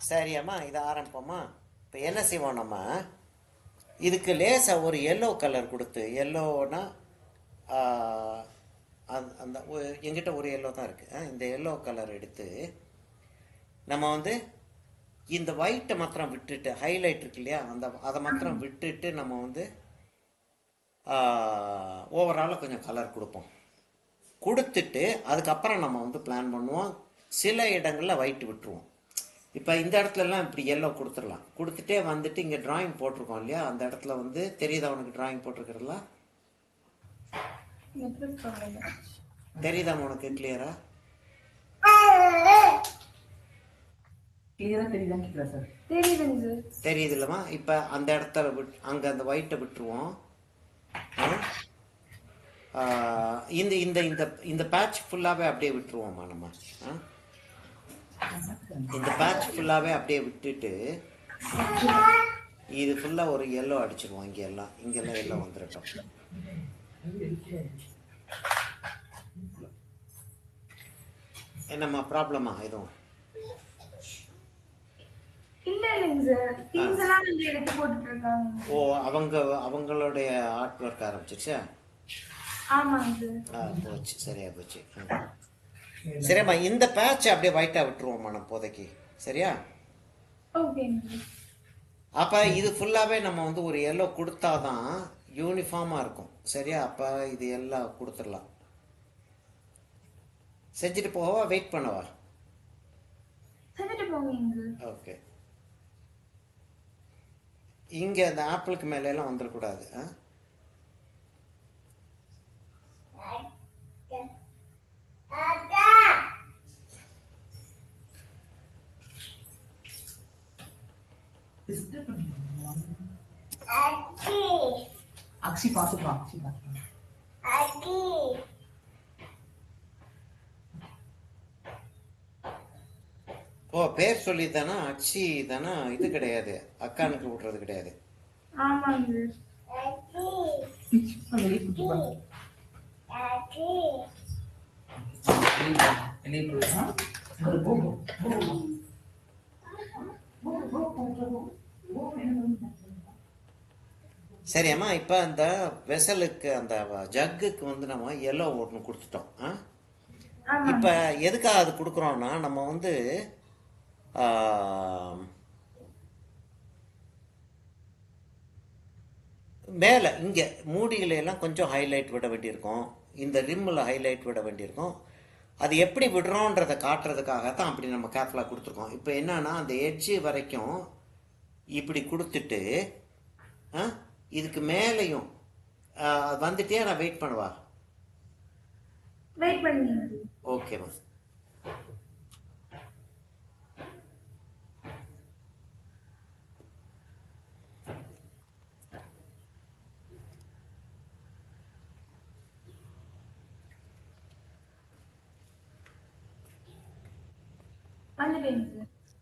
சரியாம்மா, இதை ஆரம்பிப்போமா? இப்போ என்ன செய்வோம் நம்ம, இதுக்கு லேசாக ஒரு எல்லோ கலர் கொடுத்து, எல்லோனா அந்த எங்கிட்ட ஒரு எல்லோ தான் இருக்குது. இந்த எல்லோ கலர் எடுத்து நம்ம வந்து இந்த ஒயிட்டை மாத்திரம் விட்டுட்டு, ஹைலைட் இருக்கு இல்லையா, அதை மாத்திரம் விட்டுட்டு நம்ம வந்து ஓவராலாக கொஞ்சம் கலர் கொடுப்போம். கொடுத்துட்டு அதுக்கப்புறம் நம்ம வந்து பிளான் பண்ணுவோம். சில இடங்களில் ஒயிட் விட்டுருவோம். இப்போ இந்த இடத்துலலாம் இப்படி எல்லோ கொடுத்துடலாம். கொடுத்துட்டே வந்துட்டு இங்கே டிராயிங் போட்டிருக்கோம் இல்லையா, அந்த இடத்துல வந்து தெரியுதா உனக்கு டிராயிங் போட்டிருக்கிறதுலாம்? தெரியுதா உனக்கு கிளியரா? தெரியுது இல்லைம்மா? இப்போ அந்த இடத்துல அங்கே அந்த ஒயிட்டை விட்டுருவோம். இந்த இந்த இந்த இந்த பேட்ச் ஃபுல்லாகவே அப்படியே விட்டுருவோம்மா நம்ம. இந்த பேட்ச் ஃபுல்லாகவே அப்படியே விட்டுட்டு இது ஃபுல்லாக ஒரு எல்லோ அடிச்சிருவோம். இங்கெல்லாம் எல்லோ வந்துடட்டும். என்னம்மா ப்ராப்ளமா எதுவும்? ஓ, அவங்களுடைய ஆர்ட் ஒர்க் ஆரம்பிச்சிருச்சா? போச்சு, சரியா போச்சு. சரிம்மா, இந்த பேட்ச் அப்படியே ஒயிட்டா விட்டுருவோம்மா நம்ம இப்போதைக்கு. சரியா? அப்ப இது ஃபுல்லாவே நம்ம வந்து ஒரு எல்லோ கொடுத்தாதான் யூனிஃபார்மா இருக்கும். சரியா? அப்ப இது எல்லாம் கொடுத்துடலாம். செஞ்சுட்டு போவா, வெயிட் பண்ணவா? ஓகே. இங்க அந்த ஆப்பிளுக்கு மேல எல்லாம் வந்துடக்கூடாது. அக்ஷி பாத்துக்கலாம். ஓ, பேர் சொல்லி தானா? அக்ஷி தானா? இது கிடையாது, அக்கானுக்கு விடுறது கிடையாது. சரியாம்மா, இப்ப அந்த வெசலுக்கு அந்த ஜக்குக்கு வந்து நம்ம எல்லோ ஒன்று கொடுத்துட்டோம். இப்ப எதுக்காக அது கொடுக்குறோம்னா, நம்ம வந்து மேலே இங்கே மூடிகளையெல்லாம் கொஞ்சம் ஹைலைட் விட வேண்டியிருக்கும். இந்த ரிம்மில் ஹைலைட் விட வேண்டியிருக்கும். அது எப்படி விடுறோன்றதை காட்டுறதுக்காகத்தான் அப்படி நம்ம கேர்ஃபுல்லாக கொடுத்துருக்கோம். இப்போ என்னன்னா, அந்த எட்ஜு வரைக்கும் இப்படி கொடுத்துட்டு இதுக்கு மேலேயும் வந்துட்டே நான் வெயிட் பண்ணுவா. ஓகேம்மா.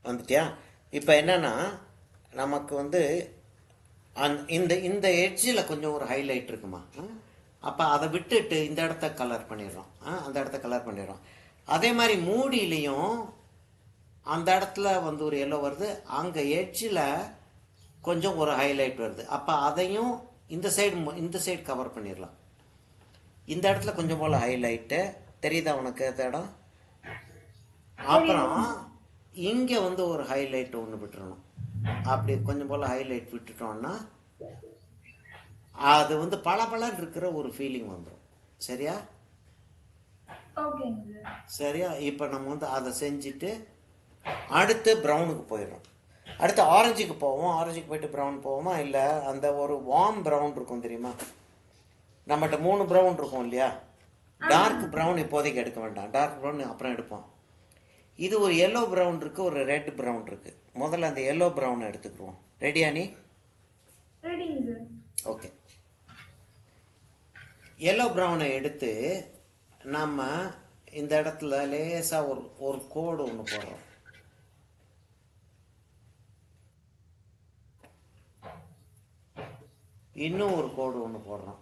வந்துட்டியா? இப்போ என்னன்னா, நமக்கு வந்து இந்த இந்த எட்ஜில் கொஞ்சம் ஒரு ஹைலைட் இருக்குமா. அப்போ அதை விட்டுட்டு இந்த இடத்த கலர் பண்ணிடுறோம். அந்த இடத்த கலர் பண்ணிடுறோம். அதே மாதிரி மூடியிலையும் அந்த இடத்துல வந்து ஒரு எல்லோ வருது, அங்கே எட்ஜில் கொஞ்சம் ஒரு ஹைலைட் வருது. அப்போ அதையும் இந்த சைடு கவர் பண்ணிடலாம். இந்த இடத்துல கொஞ்சம் போல் ஹைலைட்டு தெரியுதா உனக்கு அந்த இடம்? அப்புறம் இங்கே வந்து ஒரு ஹைலைட் ஒன்று விட்டுறணும். அப்படி கொஞ்சம் போல் ஹைலைட் விட்டுட்டோம்னா அது வந்து பளபளன்னு இருக்கிற ஒரு ஃபீலிங் வந்துடும். சரியா? சரியா? இப்போ நம்ம வந்து அதை செஞ்சுட்டு அடுத்து ப்ரௌனுக்கு போயிடுறோம். அடுத்து ஆரஞ்சுக்கு போவோம். ஆரஞ்சுக்கு போயிட்டு ப்ரௌன் போவோமா? இல்லை, அந்த ஒரு வார்ம் ப்ரௌன் இருக்கும் தெரியுமா? நம்மகிட்ட 3 ப்ரௌன் இருக்கும் இல்லையா? டார்க் ப்ரௌன் இப்போதைக்கு எடுக்க வேண்டாம், டார்க் ப்ரௌன் அப்புறம் எடுப்போம். இது ஒரு எல்லோ ப்ரௌன் இருக்கு, ஒரு ரெட் ப்ரௌன் இருக்கு. முதல்ல அந்த எல்லோ ப்ரௌனை எடுத்துக்குவோம். ரெடியா நீ? ஓகே. எல்லோ ப்ரௌனை எடுத்து நம்ம இந்த இடத்துல லேசா ஒரு கோடு ஒன்று போடுறோம். இன்னும் ஒரு கோடு ஒன்று போடுறோம்.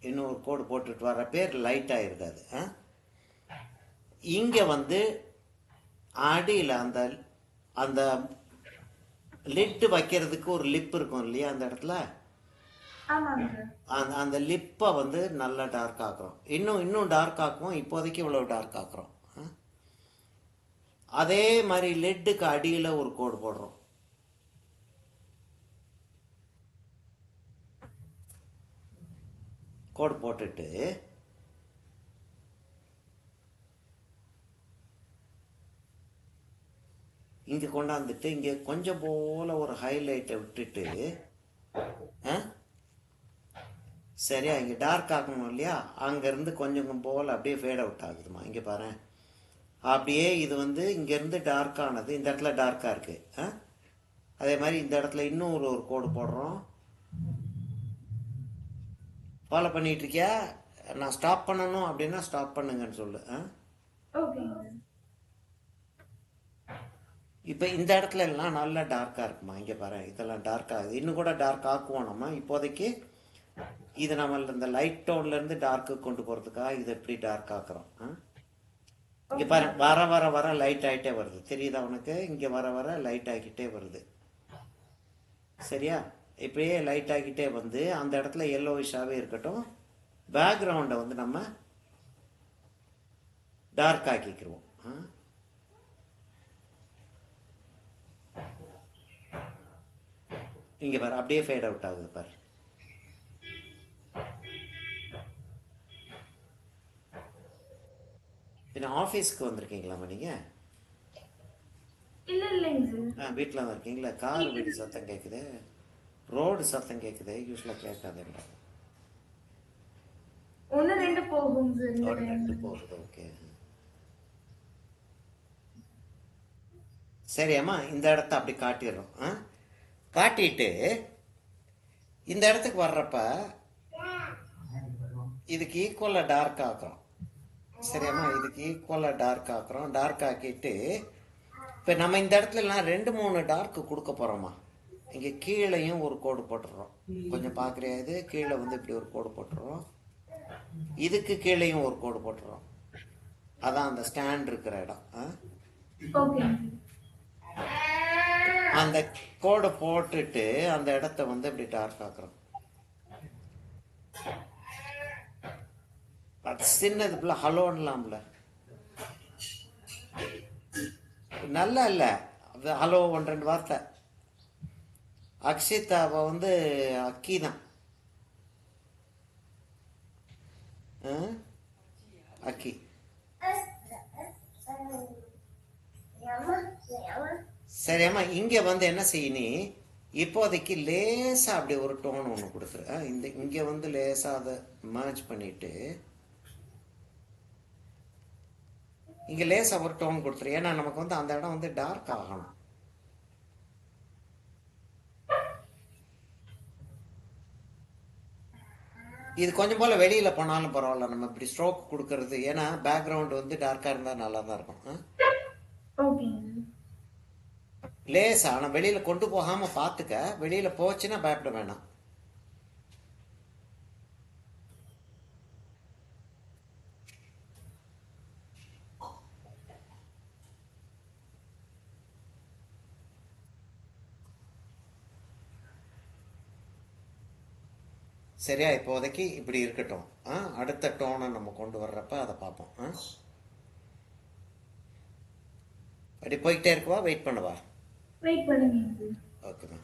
இன்னும் ஒரு கோடு போட்டுட்டு வர பேர் லைட்டாக இருக்காது. இங்கே வந்து அடியில் அந்த அந்த லிட்டு வைக்கிறதுக்கு ஒரு லிப் இருக்கும் இல்லையா அந்த இடத்துல, ஆமாங்க சார். அந்த அந்த லிப்பை வந்து நல்லா டார்க் ஆக்குறோம். இன்னும் இன்னும் டார்க் ஆக்குவோம். இப்போதைக்கு இவ்வளோ டார்க் ஆக்குறோம். அதே மாதிரி லிட்டுக்கு அடியில் ஒரு கோடு போடுறோம். கோடு போட்டுட்டு இங்கே கொண்டாந்துட்டு இங்கே கொஞ்சம் போல ஒரு ஹைலைட்டை விட்டுட்டு, சரியா, இங்கே டார்க் ஆகணும் இல்லையா, அங்கேருந்து கொஞ்சம் போல் அப்படியே ஃபேட் அவுட் ஆகுதுமா. இங்கே பாரு, அப்படியே இது வந்து இங்கேருந்து டார்க் ஆனது இந்த இடத்துல டார்க்காக இருக்குது. அதே மாதிரி இந்த இடத்துல இன்னும் ஒரு கோடு போடுறோம். ஃபாலோ பண்ணிட்டு இருக்கியா? நான் ஸ்டாப் பண்ணணும் அப்படின்னா ஸ்டாப் பண்ணுங்கன்னு சொல்லு. ஓகேங்க சார். இப்போ இந்த இடத்துல எல்லாம் நல்லா டார்க்காக இருக்குமா. இங்கே பாரு, இதெல்லாம் டார்க் ஆகுது. இன்னும் கூட டார்க் ஆக்குவோம் நம்ம. இப்போதைக்கு இது நம்ம இந்த லைட் டோன்லேருந்து டார்க்கு கொண்டு போகிறதுக்காக இதை எப்படி டார்க் ஆக்குறோம். இங்கே பாரு, வர வர வர லைட் ஆகிட்டே வருது. தெரியுதா உனக்கு? இங்கே வர வர லைட் ஆகிக்கிட்டே வருது. சரியா? இப்படியே லைட் ஆகிக்கிட்டே வந்து அந்த இடத்துல எல்லோவிஷாகவே இருக்கட்டும். பேக்ரவுண்டை வந்து நம்ம டார்க் ஆக்கிக்கிடுவோம். இங்கே பாரு, அப்படியே ஃபேட் அவுட் ஆகுது பாரு. பின்ன ஆஃபீஸ்க்கு வந்திருக்கீங்களாம்மா நீங்கள்? இல்லைங்க சார். வீட்டில் தான் இருக்கீங்களா? கார் வீடு சத்தம் கேட்குது, ரோடு சத்தம் கேட்குது. யூஸ்வலாக கேட்காதுங்களா? 1-2 போகும் சார். இந்த ஒரு time. ரெண்டு போகுது. ஓகே, சரி அம்மா, இந்த இடத்த அப்படி காட்டிடுறோம். காட்டிட்டு இந்த இடத்துக்கு வர்றப்ப இதுக்கு ஈக்குவலாக டார்க் ஆக்குறோம். சரியாம்மா, இதுக்கு ஈக்குவலாக டார்க் ஆக்குறோம். டார்க் ஆக்கிட்டு இப்போ நம்ம இந்த இடத்துலலாம் 2-3 டார்க்கு கொடுக்க போகிறோம்மா. இங்கே கீழேயும் ஒரு கோடு போட்டுடுறோம். கொஞ்சம் பார்க்குறியா? இது கீழே வந்து இப்படி ஒரு கோடு போட்டுடுறோம். இதுக்கு கீழேயும் ஒரு கோடு போட்டுடுறோம். அதான் அந்த ஸ்டாண்ட் இருக்கிற இடம். ஓகேங்க அந்த கோடை போட்டுட்டு அந்த இடத்த வந்து இப்படி டார்க் ஆக்குறோம். அது சின்னது பிள்ளை ஹலோன்லாம்ல, நல்லா இல்லை அது ஹலோ 1-2 வார்த்தை. அக்ஷித் அவ வந்து அக்கி தான். அக்கி. சரியாம்மா, இங்கே வந்து என்ன செய்யணும், இப்போதைக்கு லேசாக அப்படி ஒரு டோன் ஒன்று கொடுத்துரு. இந்த இங்கே வந்து லேசாக அதை மேட்ச் பண்ணிட்டு இங்கே லேசாக ஒரு டோன் கொடுத்துரு. ஏன்னா நமக்கு வந்து அந்த இடம் வந்து டார்க் ஆகணும். இது கொஞ்சம் போல் வெளியில் போனாலும் பரவாயில்ல, நம்ம இப்படி ஸ்ட்ரோக் கொடுக்கறது. ஏன்னா பேக்ரவுண்ட் வந்து டார்க்காக இருந்தால் நல்லா தான் இருக்கும். ஓகேங்க. லேசா, ஆனால் வெளியில் கொண்டு போகாமல் பார்த்துக்க. வெளியில் போச்சுன்னா பயப்பட வேணாம். சரியா? இப்போதைக்கு இப்படி இருக்கட்டும். அடுத்த டோனை நம்ம கொண்டு வர்றப்ப அதை பார்ப்போம். அப்படி போய்கிட்டே இருக்குவா, வெயிட் பண்ணுவா. வெயிட் பண்ணுங்க. ஓகேம்மா.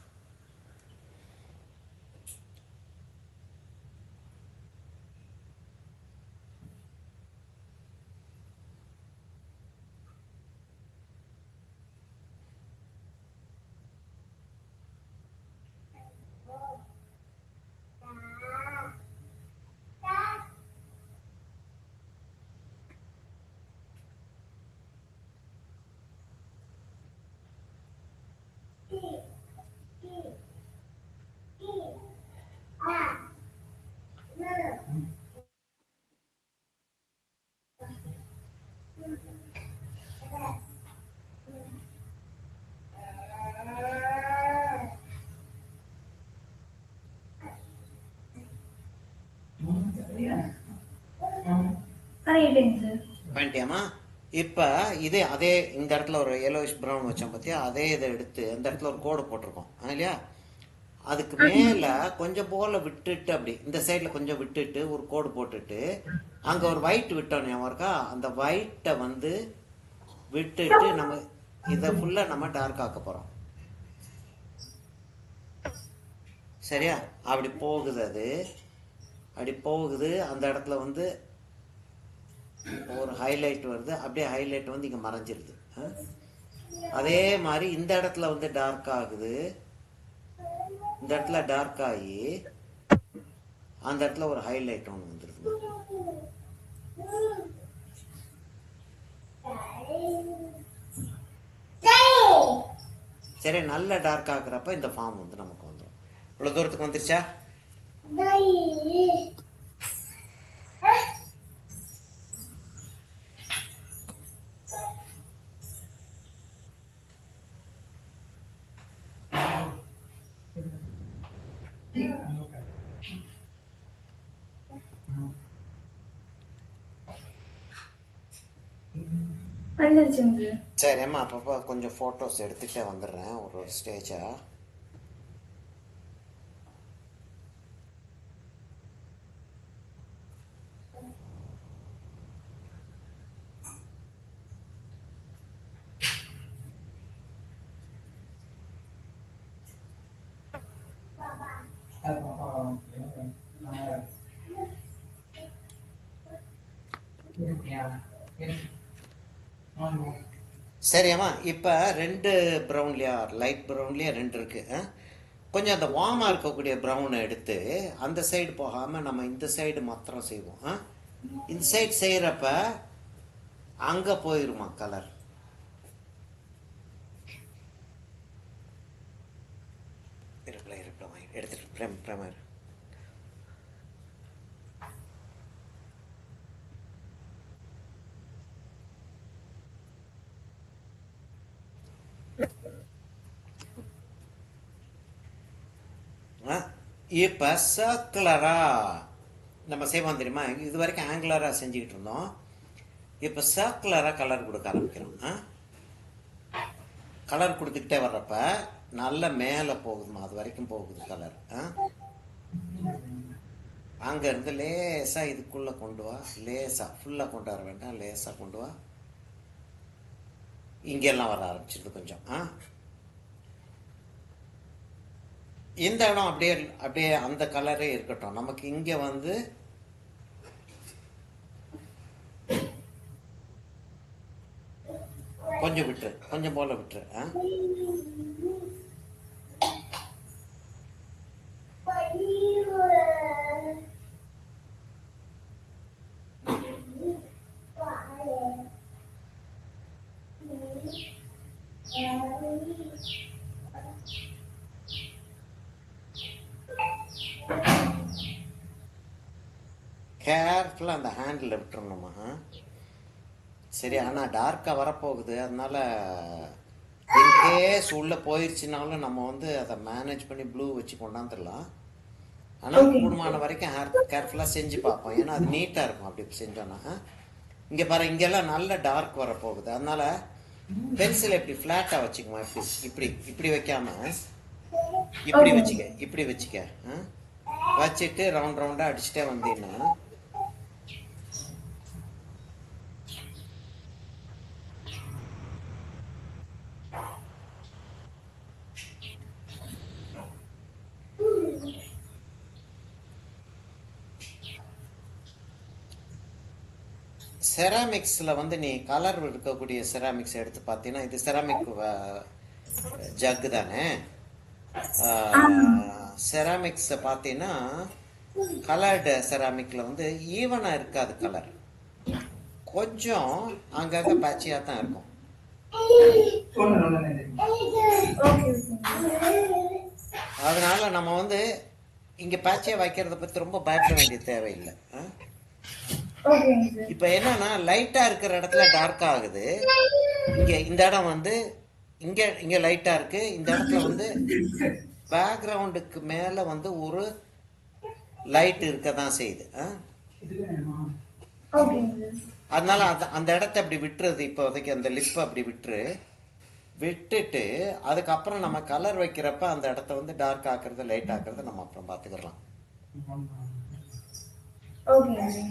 பண்ணிட்டேங்க சார். பண்ணிட்டியாம்மா? இப்போ இதே அதே இந்த இடத்துல ஒரு yellowish ப்ரௌன் வச்சோம் பார்த்தியா, அதே இதை எடுத்து அந்த இடத்துல ஒரு கோடு போட்டிருக்கோம் இல்லையா, அதுக்கு மேலே கொஞ்சம் போல விட்டுட்டு அப்படி இந்த சைடில் கொஞ்சம் விட்டுட்டு ஒரு கோடு போட்டுட்டு அங்கே ஒரு ஒயிட் விட்டோம் ஞாபகம் இருக்கா, அந்த ஒயிட்டை வந்து விட்டுட்டு நம்ம இதை ஃபுல்லாக நம்ம டார்க் ஆக்க போகிறோம். சரியா? அப்படி போகுது, அது அப்படி போகுது. அந்த இடத்துல வந்து ஒரு ஹைலைட் வருது, அப்படியே ஹைலைட் வந்து இங்கே மறைஞ்சிருது. அதே மாதிரி இந்த இடத்துல வந்து டார்க் ஆகுது, இந்த இடத்துல டார்க் ஆகி அந்த இடத்துல ஒரு ஹைலைட் ஒன்று வந்துருது. சரி, நல்ல டார்க் ஆக்குறப்ப இந்த ஃபார்ம் வந்து நமக்கு வந்துடும். இவ்வளோ தூரத்துக்கு வந்துருச்சா? வந்துருச்சுங்க சார். சரி அம்மா, அப்பப்போ கொஞ்சம் ஃபோட்டோஸ் எடுத்துகிட்டே வந்துடுறேன் ஒரு ஒரு ஸ்டேஜாக. சரியாம்மா, இப்போ ரெண்டு ப்ரௌன்லையா, லைட் ப்ரௌன்லேயே ரெண்டு இருக்குது. கொஞ்சம் அந்த வார்மாக இருக்கக்கூடிய ப்ரௌனை எடுத்து அந்த சைடு போகாமல் நம்ம இந்த சைடு மாத்திரம் செய்வோம். இந்த சைடு செய்கிறப்ப அங்கே போயிருமா கலர். இருப்பில் எடுத்துட்டு பிரேமர். இப்போ சர்க்குலராக நம்ம செய்வோம் தெரியுமா, இது வரைக்கும் ஆங்குலராக செஞ்சுக்கிட்டு இருந்தோம். இப்போ சர்க்குலராக கலர் கொடுக்க ஆரம்பிக்கிறோம். கலர் கொடுத்துக்கிட்டே வர்றப்ப நல்ல மேலே போகுதுமா, அது வரைக்கும் போகுது கலர். அங்கேருந்து லேசாக இதுக்குள்ளே கொண்டு வா, லேசாக ஃபுல்லாக கொண்டு வர வேண்டாம், லேசாக கொண்டு வா. இங்கெல்லாம் வர ஆரம்பிச்சிருது கொஞ்சம். இந்த இடம் அப்படியே அப்படியே அந்த கலரே இருக்கட்டும். நமக்கு இங்கே வந்து கொஞ்சம் விட்டுரு, கொஞ்சம் போல விட்டுரு. கேர்ஃபுல்லாக அந்த ஹேண்டில் விட்டுறணுமா. சரி, ஆனால் டார்க்காக வரப்போகுது, அதனால இன்கேஸ் உள்ளே போயிடுச்சுனாலும் நம்ம வந்து அதை மேனேஜ் பண்ணி ப்ளூ வச்சு கொண்டாந்துடலாம். ஆனால் கூடுமான வரைக்கும் கேர்ஃபுல்லாக செஞ்சு பார்ப்போம், ஏன்னா அது நீட்டாக இருக்கும் அப்படி செஞ்சோன்னா. இங்கே பாரு, இங்கெல்லாம் நல்ல டார்க் வரப்போகுது, அதனால பென்சில் இப்படி ஃப்ளாட்டாக வச்சுக்குமா, இப்படி இப்படி வைக்காம இப்படி வச்சுக்க, இப்படி வச்சுக்க. வச்சுட்டு ரவுண்ட் ரவுண்டாக அடிச்சுட்டே வந்தீங்கன்னா செராமிக்ஸில் வந்து நீ கலர் இருக்கக்கூடிய செராமிக்ஸ் எடுத்து பார்த்தீங்கன்னா, இது செராமிக் ஜக்கு தானே. செராமிக்ஸை பார்த்தீங்கன்னா கலர்டு செராமிக்கில் வந்து ஈவனாக இருக்காது கலர், கொஞ்சம் அங்கங்கே பேட்சியாக தான் இருக்கும். அதனால நம்ம வந்து இங்கே பேட்சியாக வைக்கிறத பற்றி ரொம்ப பயப்பட வேண்டிய தேவையில்லை. இப்போ என்னன்னா, லைட்டாக இருக்கிற இடத்துல டார்க் ஆகுது, இங்கே இந்த இடம் வந்து இங்கே லைட்டாக இருக்கு, இந்த இடத்துல வந்து பேக்ரவுண்டுக்கு மேலே வந்து ஒரு லைட் இருக்க தான் செய்யுது. அதனால அந்த இடத்த அப்படி விட்டுறது இப்போதைக்கு அந்த லிப்பை அப்படி விட்டுட்டு அதுக்கப்புறம் நம்ம கலர் வைக்கிறப்ப அந்த இடத்த வந்து டார்க் ஆக்குறது லைட் ஆக்குறது நம்ம அப்புறம் பார்த்துக்கலாம். ஓகேங்க.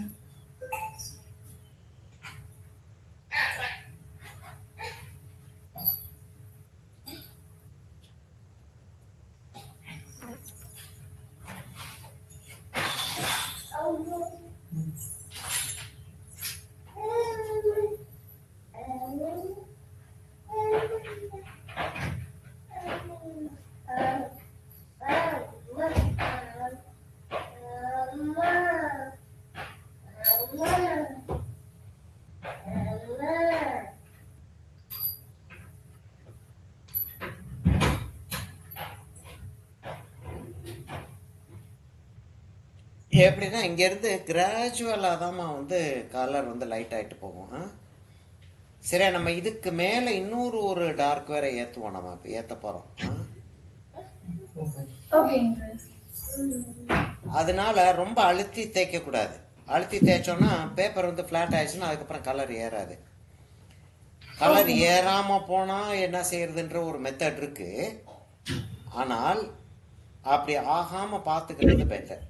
எப்படின்னா இங்கேருந்து கிராஜுவலாக தான் வந்து கலர் வந்து லைட் ஆகிட்டு போகும். சரியா, நம்ம இதுக்கு மேலே இன்னொரு ஒரு டார்க் வேற ஏற்றுவோம். நம்ம இப்போ ஏற்ற போகிறோம். ஓகேங்க. அதனால ரொம்ப அழுத்தி தேய்க்கக்கூடாது. அழுத்தி தேய்ச்சோன்னா பேப்பர் வந்து ஃப்ளாட் ஆயிடுச்சுன்னா அதுக்கப்புறம் கலர் ஏறாது. கலர் ஏறாமல் போனால் என்ன செய்யறதுன்ற ஒரு மெத்தட் இருக்கு. ஆனால் அப்படி ஆகாமல் பார்த்துக்கிறது பெட்டர்.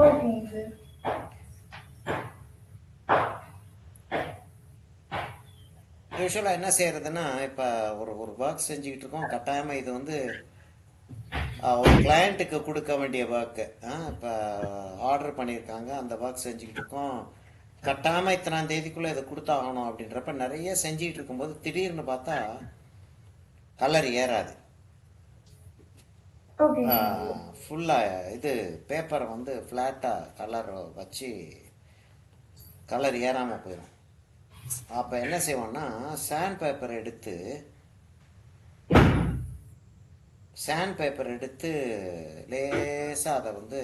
ஓகேங்க. யூஸ்வலாக என்ன செய்யறதுன்னா இப்போ ஒரு ஒர்க் செஞ்சுக்கிட்டு இருக்கோம். கட்டாயமாக இது வந்து ஒரு கிளையண்ட்டுக்கு கொடுக்க வேண்டிய ஒர்க்கு. இப்போ ஆர்டர் பண்ணியிருக்காங்க, அந்த ஒர்க் செஞ்சுக்கிட்டு இருக்கோம். கட்டாயமாக இத்தனாம் தேதிக்குள்ளே இதை கொடுத்தாகணும் அப்படின்றப்ப நிறைய செஞ்சுக்கிட்டு இருக்கும்போது திடீர்னு பார்த்தா கலர் ஏறாது. ஃபுல்லாக இது பேப்பரை வந்து ஃப்ளாட்டாக கலர் வச்சு கலர் ஏறாமல் போயிடும். அப்போ என்ன செய்வோம்னா சாண்ட் பேப்பர் எடுத்து லேசாக அதை வந்து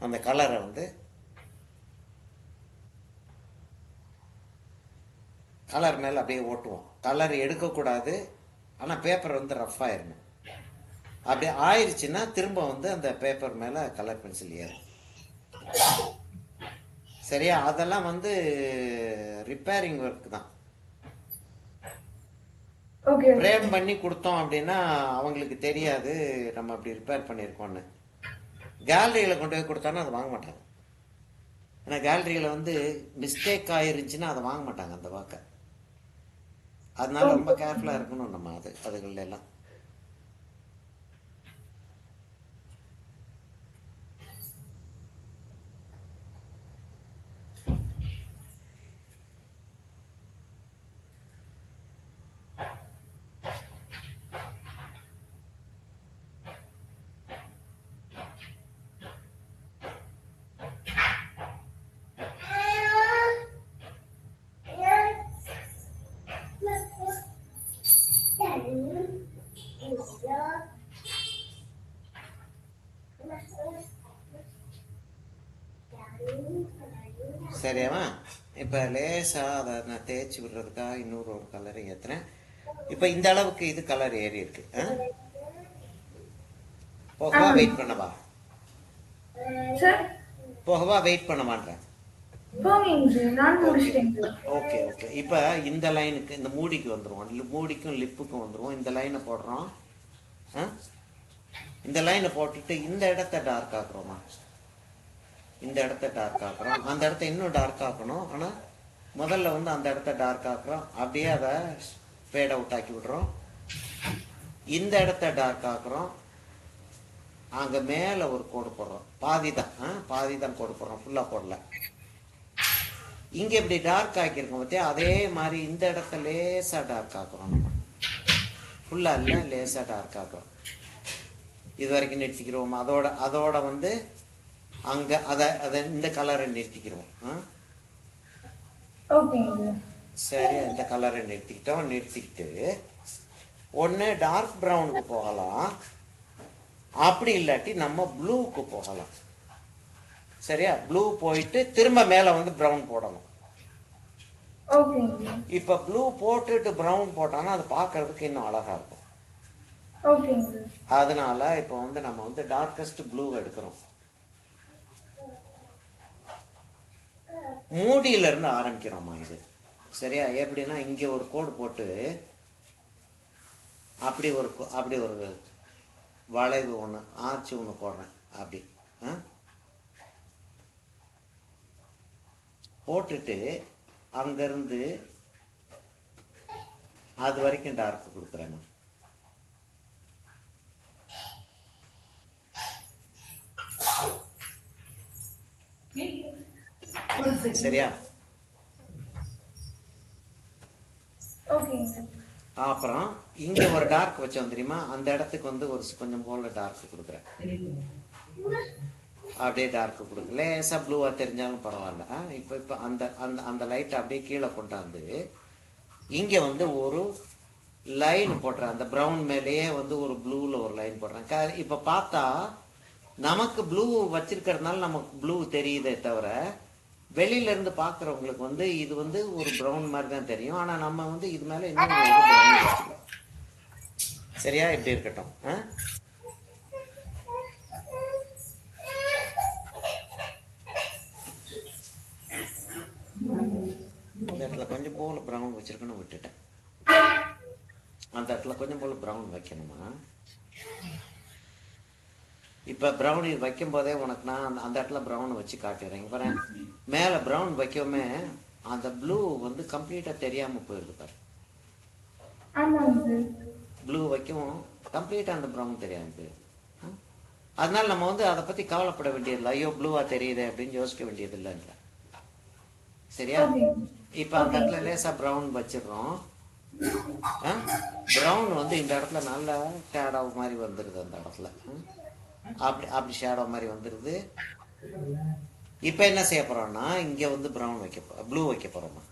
அந்த கலரை வந்து கலர் மேலே அப்படியே ஓட்டுவோம். கலர் எடுக்கக்கூடாது, ஆனால் பேப்பர் வந்து ரஃப் ஆயிடணும். அப்படி ஆயிடுச்சுன்னா திரும்ப வந்து அந்த பேப்பர் மேலே கலர் பென்சில் ஏறும். சரியா, அதெல்லாம் வந்து ரிப்பேரிங் ஒர்க் தான். ஃப்ரேம் பண்ணி கொடுத்தோம் அப்படின்னா அவங்களுக்கு தெரியாது நம்ம அப்படி ரிப்பேர் பண்ணியிருக்கோன்னு. கேலரியில் கொண்டு போய் கொடுத்தோன்னா அதை வாங்க மாட்டாங்க. ஏன்னா கேலரியில் வந்து மிஸ்டேக் ஆயிருந்துச்சுன்னா அதை வாங்க மாட்டாங்க அந்த வாக்கை. அதனால ரொம்ப கேர்ஃபுல்லாக இருக்கணும் நம்ம அதுகள் எல்லாம். சரியாவா, இப்போ லேசாக அதை நான் தேய்ச்சி விடுறதுக்காக இன்னொரு ஒரு கலரை ஏற்றுறேன். இப்போ இந்த அளவுக்கு இது கலர் ஏறி இருக்கு. போகவா வெயிட் பண்ணவா? போகவா வெயிட் பண்ணவான்றேன். Okay okay. இப்போ இந்த லைனுக்கு இந்த மூடிக்கு வந்துடுவோம். மூடிக்கும் லிப்புக்கும் வந்துடுவோம். இந்த லைனை போடுறோம். இந்த லைனை போட்டுட்டு இந்த இடத்த டார்க் ஆக்குறோமா? இந்த இடத்த டார்க் ஆக்குறோம். அந்த இடத்த இன்னும் டார்க் ஆக்கணும். ஆனால் முதல்ல வந்து அந்த இடத்த டார்க் ஆக்குறோம். அப்படியே அதை ஃபேட் அவுட் ஆக்கி விடுறோம். இந்த இடத்த டார்க் ஆக்குறோம். அங்கே மேலே ஒரு கோடு போடுறோம். பாதி தான் கோடு போடுறோம், ஃபுல்லாக போடல. இங்கே இப்படி டார்க் ஆக்கியிருக்கோம் பார்த்தியா, அதே மாதிரி இந்த இடத்த லேசாக டார்க் ஆக்குறோம். நம்ம ஃபுல்லாக இல்லை, லேசாக டார்க் ஆக்குறோம். இது வரைக்கும் நிறுத்திக்கிறோம். அதோட வந்து அங்கே அதை இந்த கலரை நிறுத்திக்கிறோம். சரி, இந்த கலரை நிறுத்திக்கிட்டு ஒன்று டார்க் ப்ரௌனுக்கு போகலாம், அப்படி இல்லாட்டி நம்ம ப்ளூவுக்கு போகலாம். சரியா, ப்ளூ போயிட்டு திரும்ப மேலே வந்து ப்ரௌன் போடணும். இப்போ ப்ளூ போட்டுட்டு ப்ரௌன் போட்டோம்னா அது பார்க்கறதுக்கு இன்னும் அழகா இருக்கும். அதனால இப்போ வந்து நம்ம வந்து டார்க்கஸ்ட் ப்ளூ எடுக்கிறோம். மூடியிலேருந்து ஆரம்பிக்கிறோம்மா இது. சரியா? எப்படின்னா இங்கே ஒரு கோடு போட்டு அப்படி ஒரு வளைவு ஒன்று ஆர்ச்சி ஒன்று போடுறேன். அப்படி போட்டுட்டு அங்கேருந்து அது வரைக்கும் டார்க் கொடுக்குறேன். சரியா? ஓகேங்க சார். அப்புறம் இங்க ஒரு டார்க் வச்சோம் தெரியுமா, அந்த இடத்துக்கு வந்து ஒரு கொஞ்சம் போல டார்க் கொடுக்குறேன். அப்படியே டார்க் கொடுக்கு, லேசா ப்ளூவா தெரிஞ்சாலும் பரவாயில்ல. இப்போ இப்போ அந்த அந்த அந்த லைட் அப்படியே கீழே கொண்டாந்து இங்க வந்து ஒரு லைன் போடுறேன். அந்த ப்ரௌன் மேலேயே வந்து ஒரு ப்ளூல ஒரு லைன் போடுறேன். இப்ப பார்த்தா நமக்கு ப்ளூ வச்சிருக்கிறதுனால நமக்கு ப்ளூ தெரியுதே தவிர வெளியில இருந்து பாக்குறவங்களுக்கு வந்து இது வந்து ஒரு ப்ரௌன் மாதிரி தான் தெரியும். ஆனா நம்ம வந்து இது மேல இன்னும் சரியா? இப்படி இருக்கட்டும். இந்த இடத்துல கொஞ்சம் போல ப்ரௌன் வச்சிருக்கணும், விட்டுட்டேன். அந்த இடத்துல கொஞ்சம் போல ப்ரௌன் வைக்கணுமா? இப்ப ப்ரௌன் வைக்கும் போதே உனக்கு நான் அந்த இடத்துல ப்ரௌன் வச்சு காட்டுறேன். பாரு, மேல ப்ரௌன் வைக்கவுமே அந்த ப்ளூ வந்து கம்ப்ளீட்டா தெரியாம போயிடுது பாரு. ப்ளூ வைக்கவும் கம்ப்ளீட்டா அந்த ப்ரௌன் தெரியாம போயிடுது. அதனால நம்ம வந்து அதை பத்தி கவலைப்பட வேண்டியதில்லை. ஐயோ ப்ளூவா தெரியுது அப்படின்னு யோசிக்க வேண்டியது இல்லைன்ற. சரியா? இப்ப அந்த இடத்துல லேசா ப்ரௌன் வச்சிடறோம். ப்ரௌன் வந்து இந்த இடத்துல நல்ல ஷேடோ மாதிரி வந்துருது. அந்த இடத்துல அப்படி அப்படி ஷேடோ மாதிரி வந்துருது. இப்ப என்ன செய்ய போறோம்னா இங்க வந்து ப்ரௌன் வைக்க ப்ளூ வைக்க போறோமா,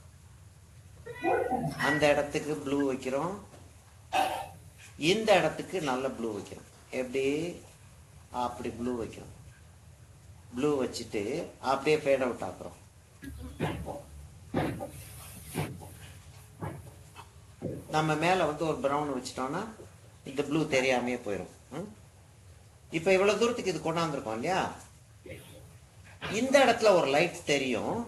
அந்த இடத்துக்கு ப்ளூ வைக்கிறோம், இந்த இடத்துக்கு நல்ல ப்ளூ வைக்கிறோம். எப்படி? அப்படி ப்ளூ வைக்கிறோம். ப்ளூ வச்சுட்டு அப்படியே ஃபேட் அவுட் ஆக்குறோம். நம்ம மேல வந்து ஒரு ப்ரௌன் வச்சுட்டோம்னா இந்த ப்ளூ தெரியாமையே போயிடும். இப்ப இவ்வளவு தூரத்துக்கு இது கொண்டாந்துருக்கோம் இல்லையா? இந்த இடத்துல ஒரு லைட் தெரியும்.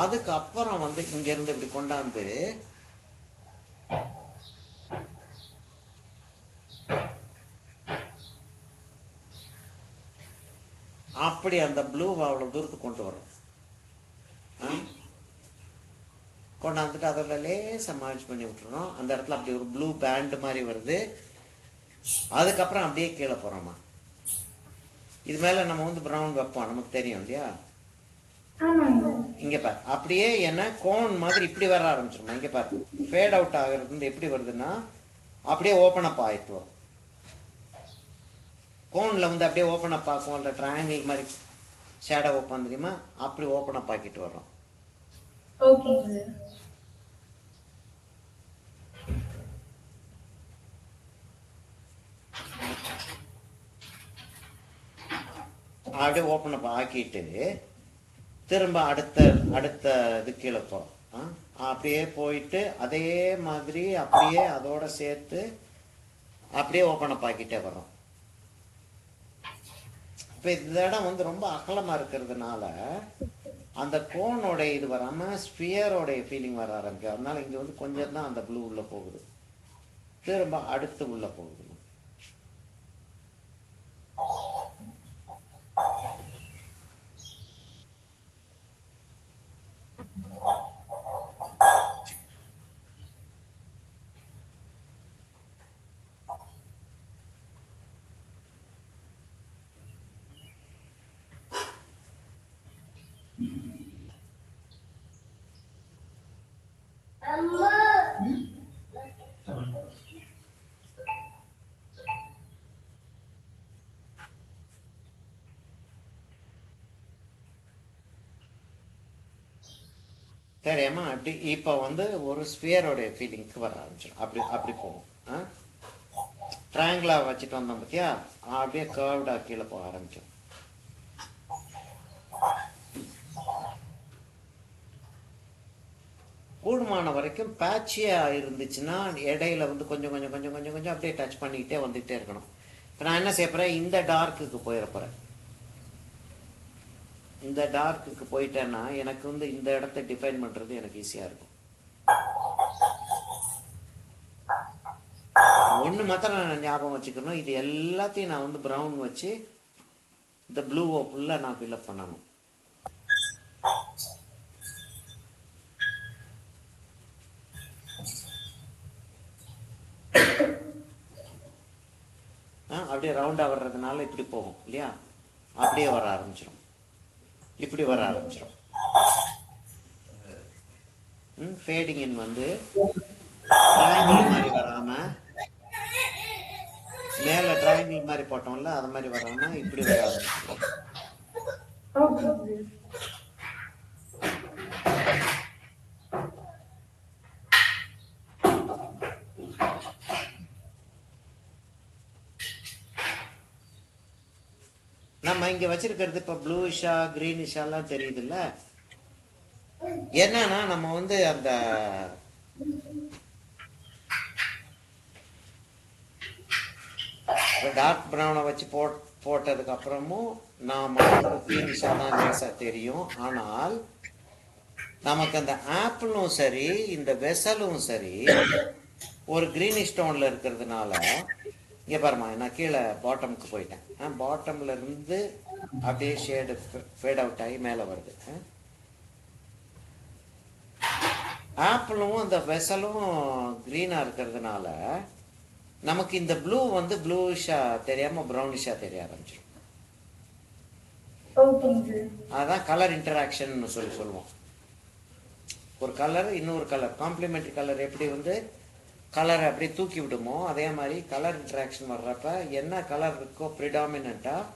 அதுக்கப்புறம் வந்து இங்க இருந்து இப்படி கொண்டாந்து அப்படி அந்த ப்ளூ அவ்வளவு தூரத்துக்கு கொண்டு வரும். கொண்டாந்துட்டு அதில் லேசா மார்ச் பண்ணி விட்டுறோம். அந்த இடத்துல அப்படி ஒரு ப்ளூ பேண்ட் மாதிரி வருது. அதுக்கப்புறம் அப்படியே கீழே போறோமா. இது மேல நம்ம வந்து ப்ரௌன் வைப்போம், நமக்கு தெரியும் இல்லையா? இங்க பாரு, அப்படியே என்ன கோன் மாதிரி இப்படி வர ஆரம்பிச்சிருமா. இங்க பாரு, ஃபேட் அவுட் ஆகுறது எப்படி வருதுன்னா அப்படியே ஓப்பன் அப் ஆயிட்டு வரும். கோன்ல வந்து அப்படியே ஓப்பன் அப் ஆக்கும், இல்லை ட்ரையாங்கிள் மாதிரி ஷேடோ ஓப்பன் தெரியுமா, அப்படி ஓப்பன் அப் ஆக்கிட்டு வர்றோம். அப்படியே ஓப்பன் அப் ஆக்கிட்டு திரும்ப அடுத்த இது கீழே போறோம். அப்படியே போயிட்டு அதே மாதிரி அப்படியே அதோட சேர்த்து அப்படியே ஓப்பன் அப் ஆக்கிட்டே வர்றோம். இப்ப இந்த இடம் வந்து ரொம்ப அகலமா இருக்கிறதுனால அந்த கோனோட இது வராம ஸ்பியரோட ஃபீலிங் வர ஆரம்பிக்கும். அதனால இங்க வந்து கொஞ்சம் தான் அந்த ப்ளூ உள்ள போகுது, திரும்ப அடுத்து உள்ள போகுது. தெரியாம அப்படி இப்ப வந்து ஒரு ஸ்பியரோட ஃபீலிங்க்கு வர ஆரம்பிச்சிடும். அப்படி அப்படி போகும். ட்ரையாங்கிளா வச்சுட்டு வந்தோம் பத்தியா, அப்படியே கர்வ்டா கீழே போக ஆரம்பிச்சோம். கூடுமான வரைக்கும் பேட்சியா இருந்துச்சுன்னா இடையில வந்து கொஞ்சம் கொஞ்சம் கொஞ்சம் கொஞ்சம் கொஞ்சம் அப்படியே டச் பண்ணிக்கிட்டே வந்துகிட்டே இருக்கணும். இப்போ நான் என்ன செய்ய போறேன், இந்த டார்க்குக்கு போயிட போறேன். இந்த டார்க்குக்கு போயிட்டேன்னா எனக்கு வந்து இந்த இடத்த டிஃபைன் பண்ணுறது எனக்கு ஈஸியாக இருக்கும். ஒன்று மாத்திரம் நான் ஞாபகம் வச்சுக்கணும், இது எல்லாத்தையும் நான் வந்து ப்ரௌன் வச்சு இந்த ப்ளூவை ஃபுல்லாக நான் ஃபில்அப் பண்ணணும். அப்படியே ரவுண்டாக வர்றதுனால இப்படி போகும் இல்லையா, அப்படியே வர ஆரம்பிச்சிடும், இப்படி வர ஆரம்பிச்சிடும். ஃபேடிங் இன் வந்து ட்ரையாங்கிள் மாதிரி வராமல், மேலே ட்ரையாங்கிள் மாதிரி போட்டோம்ல அது மாதிரி வராமல் இப்படி வர ஆரம்பிச்சிடும். Okay, sir. நம்ம இங்கே வச்சிருக்கிறது இப்போ ப்ளூஷா க்ரீனிஷாலாம் தெரியுதுல்ல. என்னன்னா நம்ம வந்து அந்த டார்க் ப்ரௌனை வச்சு போட்டதுக்கு அப்புறமும் நாம் க்ரீனிஷாக தான் லேசாக தெரியும். ஆனால் நமக்கு அந்த ஆப்பிளும் சரி இந்த வெசலும் சரி ஒரு க்ரீனிஷ் டோனில் இருக்கிறதுனால, இங்கே பாருமா நான் கீழே பாட்டமுக்கு போயிட்டேன். பாட்டம்ல இருந்து அப்படியே ஷேடு ஃபேட் அவுட் ஆகி மேலே வருது. ஆப்பிளும் அந்த வெசலும் க்ரீனாக இருக்கிறதுனால நமக்கு இந்த ப்ளூ வந்து ப்ளூஷா தெரியாமல் ப்ரௌனிஷாக தெரிய ஆரம்பிச்சிடும். Okay, sir. அதுதான் கலர் இன்டராக்ஷன் சொல்லுவோம். ஒரு கலர் இன்னொரு கலர் காம்ப்ளிமெண்ட்ரி கலர் எப்படி வந்து கலரை அப்படியே தூக்கி விடுமோ, அதே மாதிரி கலர் இன்ட்ராக்ஷன் வர்றப்ப என்ன கலர் இருக்கோ ப்ரிடாமினண்ட்டாக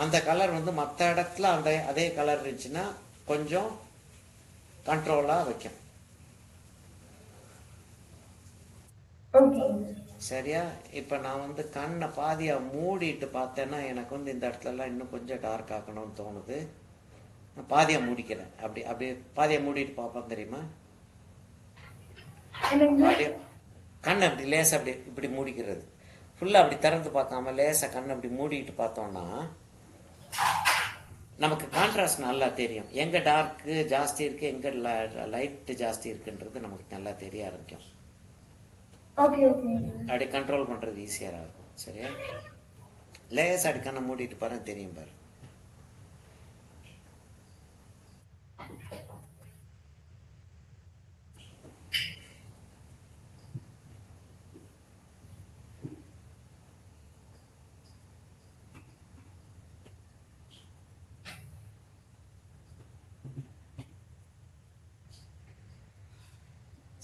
அந்த கலர் வந்து மற்ற இடத்துல அதே கலர் இருந்துச்சுன்னா கொஞ்சம் கண்ட்ரோலாக வைக்கும். Okay. சரியா? இப்போ நான் வந்து கண்ணை பாதியாக மூடிட்டு பார்த்தேன்னா எனக்கு வந்து இந்த இடத்துலலாம் இன்னும் கொஞ்சம் டார்க் ஆக்கணும்னு தோணுது. நான் பாதியாக மூடிக்கிறேன். அப்படியே பாதியாக மூடிட்டு பார்ப்பேன் தெரியுமா, அப்படியே கண்ணை அப்படி லேசாக அப்படி இப்படி மூடிக்கிறது. ஃபுல்லாக அப்படி திறந்து பார்க்காம லேசாக கண்ணை அப்படி மூடிட்டு பார்த்தோம்னா நமக்கு கான்ட்ராஸ்ட் நல்லா தெரியும். எங்கே டார்க்கு ஜாஸ்தி இருக்குது எங்கே லைட்டு ஜாஸ்தி இருக்குன்றது நமக்கு நல்லா தெரிய ஆரம்பிக்கும். Okay, okay. அப்படி கண்ட்ரோல் பண்ணுறது ஈஸியாக இருக்கும். சரியா? லேசாக அப்படி கண்ணை மூடிட்டு பாரு, தெரியும் பாரு.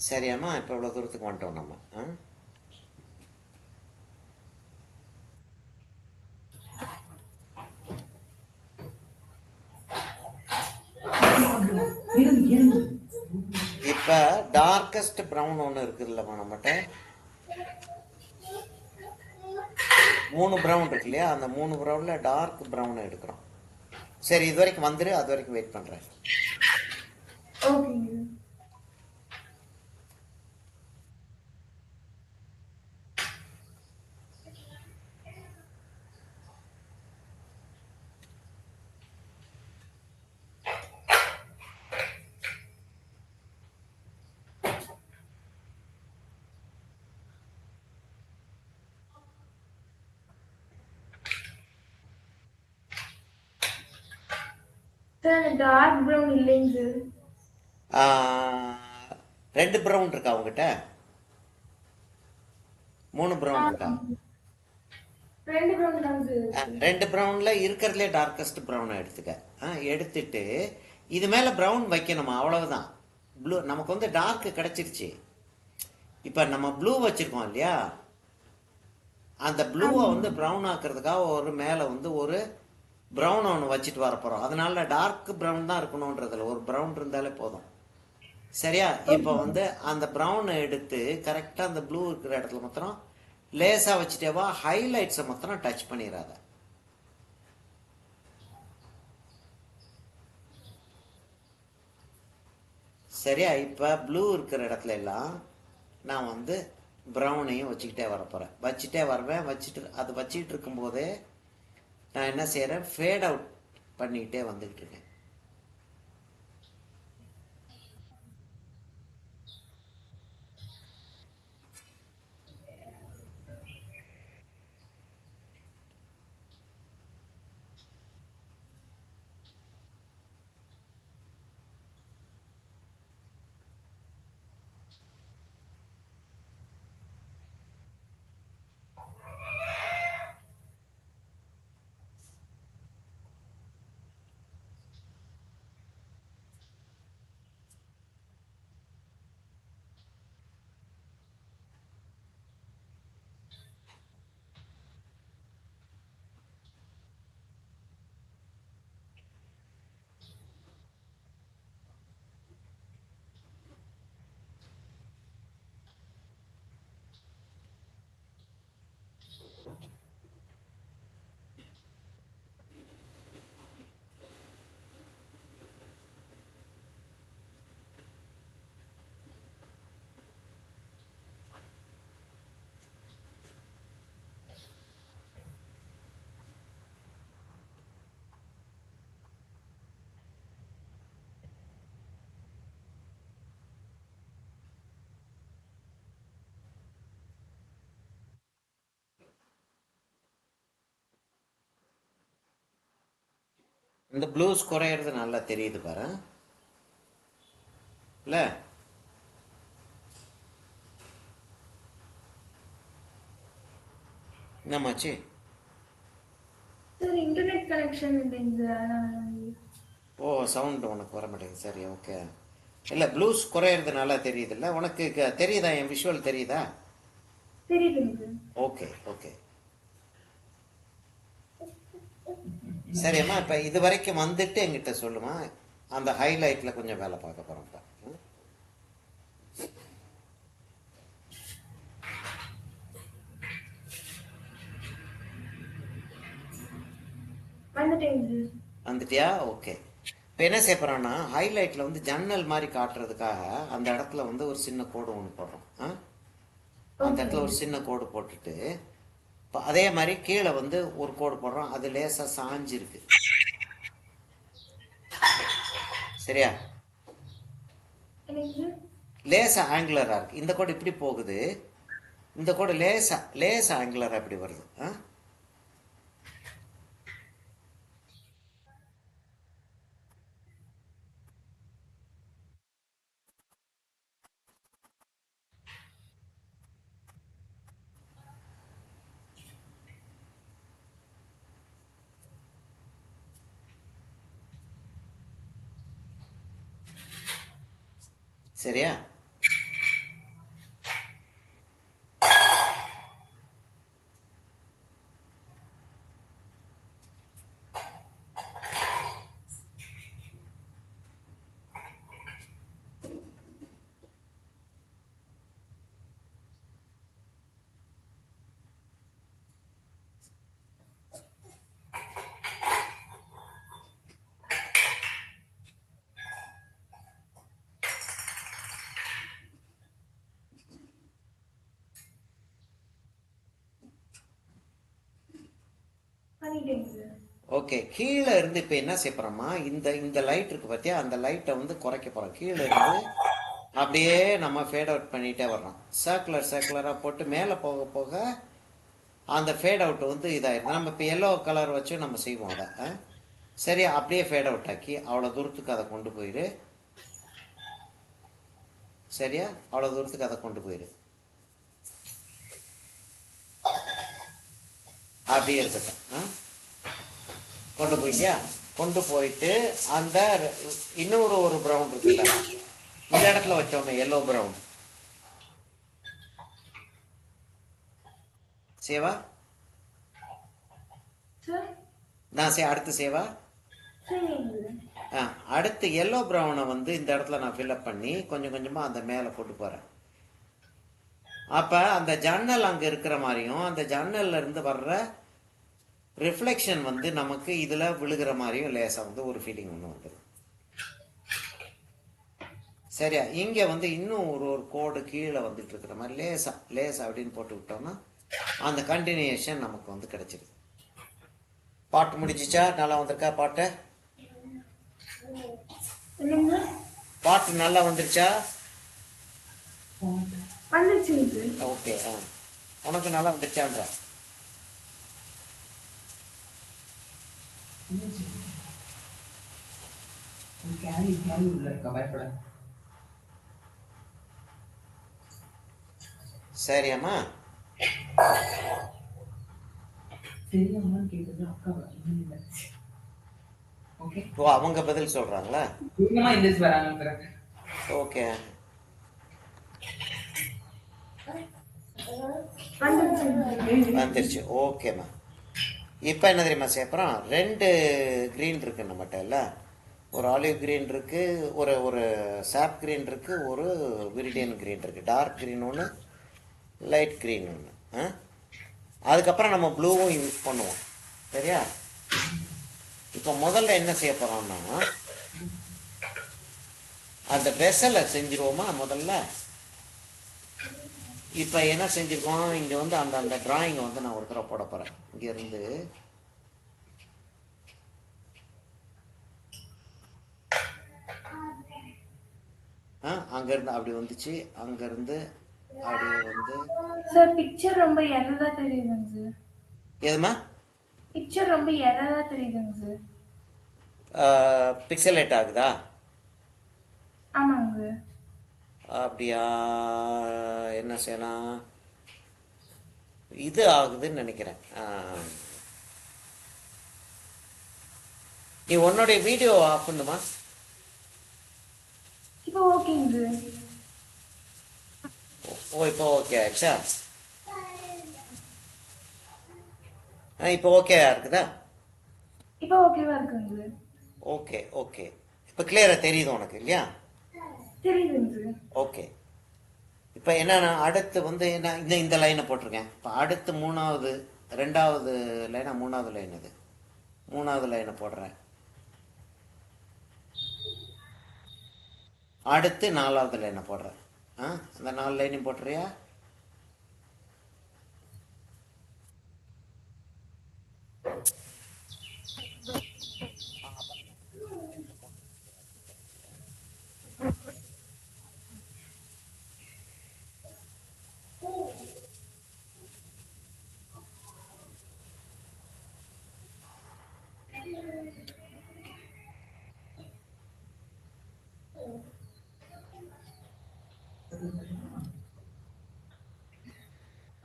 சரியாம்மா, இப்போ இவ்வளோ தூரத்துக்கு வந்துட்டோம் நம்ம. இப்போ டார்க்கஸ்ட் ப்ரௌன் ஒன்று இருக்குதுல்லம்மா நம்மகிட்ட. 3 ப்ரௌன் இருக்கு இல்லையா, அந்த 3 ப்ரௌனில் டார்க் ப்ரௌனை எடுக்கிறோம். சரி, இது வரைக்கும் வந்துரு, அது வரைக்கும் வெயிட் பண்ணுறேன். Okay. Sir, dark brown இல்லைங்க சார். 2 ப்ரௌன் இருக்கா உங்ககிட்ட? 3 ப்ரௌன் இருக்கா? 2 brown தாங்க சார். 2 ப்ரௌனில் இருக்கிறதுலே டார்க்கஸ்ட் ப்ரௌனை எடுத்துக்க. எடுத்துட்டு இது மேலே ப்ரௌன் வைக்கணுமா, அவ்வளவுதான். ப்ளூ நமக்கு வந்து டார்க்கு கிடச்சிருச்சு. இப்போ நம்ம ப்ளூ வச்சுருக்கோம் இல்லையா, அந்த ப்ளூவை வந்து ப்ரௌன் ஆக்கிறதுக்காக ஒரு மேலே வந்து ஒரு ப்ரௌன் ஒன்று வச்சுட்டு வர போகிறோம். அதனால டார்க் ப்ரௌன் தான் இருக்கணுன்றதில்ல, ஒரு ப்ரௌன் இருந்தாலே போதும். சரியா? இப்போ வந்து அந்த ப்ரௌனை எடுத்து கரெக்டாக அந்த ப்ளூ இருக்கிற இடத்துல மாத்திரம் லேசாக வச்சுட்டேவா, ஹைலைட்ஸை மாத்திரம் டச் பண்ணிடாத. சரியா? இப்போ ப்ளூ இருக்கிற இடத்துல எல்லாம் நான் வந்து ப்ரௌனையும் வச்சுக்கிட்டே வர போகிறேன். வச்சுட்டே வருவேன். அது வச்சுக்கிட்டு இருக்கும்போதே நான் என்ன செய்கிறேன், ஃபேட் அவுட் பண்ணிக்கிட்டே வந்துக்கிட்டு இருக்கேன். இந்த ப்ளூஸ் குறையிறது நல்லா தெரியுது பாரு. இல்ல என்னமாச்சு? சார் இன்டர்நெட் கனெக்ஷன் இல்லைங்க சார். ஓ, சவுண்ட் உனக்கு வர மாட்டேங்குது. சரி, ஓகே. இல்லை, ப்ளூஸ் குறையிறது நல்லா தெரியுதுல்ல உனக்கு? தெரியுதா? என் விஷுவல் தெரியுதா? தெரியுதுங்க சார். Okay okay. சரியம்மா, இப்போ இது வரைக்கும் வந்துட்டு என்கிட்ட சொல்லுமா. அந்த ஹைலைட்டில் கொஞ்சம் வேலை பார்க்க போகிறோம் இப்போ. வந்துட்டேங்க சார். வந்துட்டியா? ஓகே. இப்போ என்ன செய்ய போகிறோன்னா, ஹைலைட்டில் வந்து ஜன்னல் மாதிரி காட்டுறதுக்காக அந்த இடத்துல வந்து ஒரு சின்ன கோடு ஒன்று போடுறோம். அந்த இடத்துல ஒரு சின்ன கோடு போட்டுட்டு, இப்போ அதே மாதிரி கீழே வந்து ஒரு கோடு போடுறோம். அது லேசாக சாஞ்சிருக்கு. சரியா? என்னங்க சார்? லேசாக ஆங்குலராக இருக்குது. இந்த கோடு இப்படி போகுது, இந்த கோடு லேசாக ஆங்குலராக இப்படி வருது. சரியா? பண்ணிட்டேங்க சார். ஓகே. கீழே இருந்து இப்போ என்ன செய்ய போகிறோமா, இந்த இந்த லைட் இருக்கு பார்த்தியா, அந்த லைட்டை வந்து குறைக்க போகிறோம். கீழே இருந்து அப்படியே நம்ம ஃபேட் அவுட் பண்ணிகிட்டே வர்றோம். சர்க்குலராக போட்டு மேலே போக போக அந்த ஃபேட் அவுட் வந்து இதாகிடும். நம்ம இப்போ எல்லோ கலர் வச்சு நம்ம செய்வோம் அதை. சரி, அப்படியே ஃபேட் அவுட் ஆக்கி அவ்வளோ தூரத்துக்கு அதை கொண்டு போயிடு. சரியா? அவ்வளோ தூரத்துக்கு அதை கொண்டு போயிடு. அப்படியே இருக்கட்டும். கொண்டு போயிட்டியா? கொண்டு போயிட்டு அந்த இன்னொரு ஒரு ப்ரௌன் இருக்குல்ல, இந்த இடத்துல வச்சோமே எல்லோ ப்ரௌன். சேவா சார் நான் அடுத்து சேவா. அடுத்து எல்லோ ப்ரௌனை வந்து இந்த இடத்துல நான் ஃபில்அப் பண்ணி கொஞ்சம் கொஞ்சமாக அந்த மேலே போட்டு போகிறேன். அப்போ அந்த ஜன்னல் அங்கே இருக்கிற மாதிரியும் அந்த ஜன்னல்ல இருந்து வர்ற ரிஃப்ளெக்ஷன் வந்து நமக்கு இதில் விழுகிற மாதிரியும் லேசாக வந்து ஒரு ஃபீலிங் ஒன்று வந்துடும். சரியா? இங்கே வந்து இன்னும் ஒரு ஒரு கோடு கீழே வந்துட்டு இருக்கிற மாதிரி லேசா அப்படின்னு போட்டு விட்டோம்னா அந்த கண்டினியூஷன் நமக்கு வந்து கிடைச்சிருது. பாட்டு முடிஞ்சிச்சா? நல்லா வந்திருக்கா பாட்டு? என்னங்க சார்? பாட்டு நல்லா வந்துருச்சா? வந்துருச்சுங்க சார். ஓகே. உனக்கு நல்லா வந்துருச்சான்ற? சரி அம்மா. ஓ, அவங்க பதில் சொல்றாங்களா? ஓகே. வந்துருச்சுங்க சார். வந்துருச்சு. ஓகேம்மா. இப்போ என்ன தெரியுமா சேர்ப்புறோம்? 2 க்ரீன் இருக்கு நம்மகிட்ட இல்லை? ஒரு ஆலிவ் க்ரீன் இருக்கு, ஒரு ஒரு சாப் க்ரீன் இருக்கு, ஒரு விரிடியன் க்ரீன் இருக்கு. டார்க் க்ரீன் ஒன்று, லைட் க்ரீன் ஒன்று. அதுக்கப்புறம் நம்ம ப்ளூவும் யூஸ் பண்ணுவோம். சரியா? இப்போ முதல்ல என்ன செய்ய போகிறோம்னா, அந்த வெசலை செஞ்சிருவோமா முதல்ல? இப்போ என்ன செஞ்சுருக்கோம், இங்கே வந்து அந்த அந்த டிராயிங்கை வந்து நான் ஒரு தடவை போட போகிறேன். இங்கேருந்து அங்கேருந்து அப்படி வந்துச்சு, அங்கேருந்து அப்படியே வந்து. சார் பிக்சர் ரொம்ப எரரா தெரியுதுங்க சார். எதுமா? பிக்சர் ரொம்ப எரரா தெரியுதுங்க சார். பிக்சலேட் ஆகுதா? ஆமாங்க சார். அப்படியா? என்ன செய்யலாம்? இது ஆகுதுன்னு நினைக்கிறேன். நீ உன்னுடைய வீடியோ ஆஃப் பண்ணுமா? இப்போ ஓகேங்க சார். ஓ, இப்போ ஓகே ஆச்சா? இப்போ ஓகேவா இருக்குதா? இப்போ ஓகேவா இருக்குங்க சார். Okay okay. இப்போ கிளியராக தெரியுது உனக்கு இல்லையா? தெரியுதுங்க சார். ஓகே. இப்போ என்னன்னா அடுத்து வந்து என்ன, இந்த லைனை போட்டிருக்கேன். இப்போ அடுத்து 2வது லைனா 3வது லைன், இது 3வது லைனை போடுறேன். அடுத்து 4வது லைனை போடுறேன். அந்த 4 லைனையும் போட்டுறியா?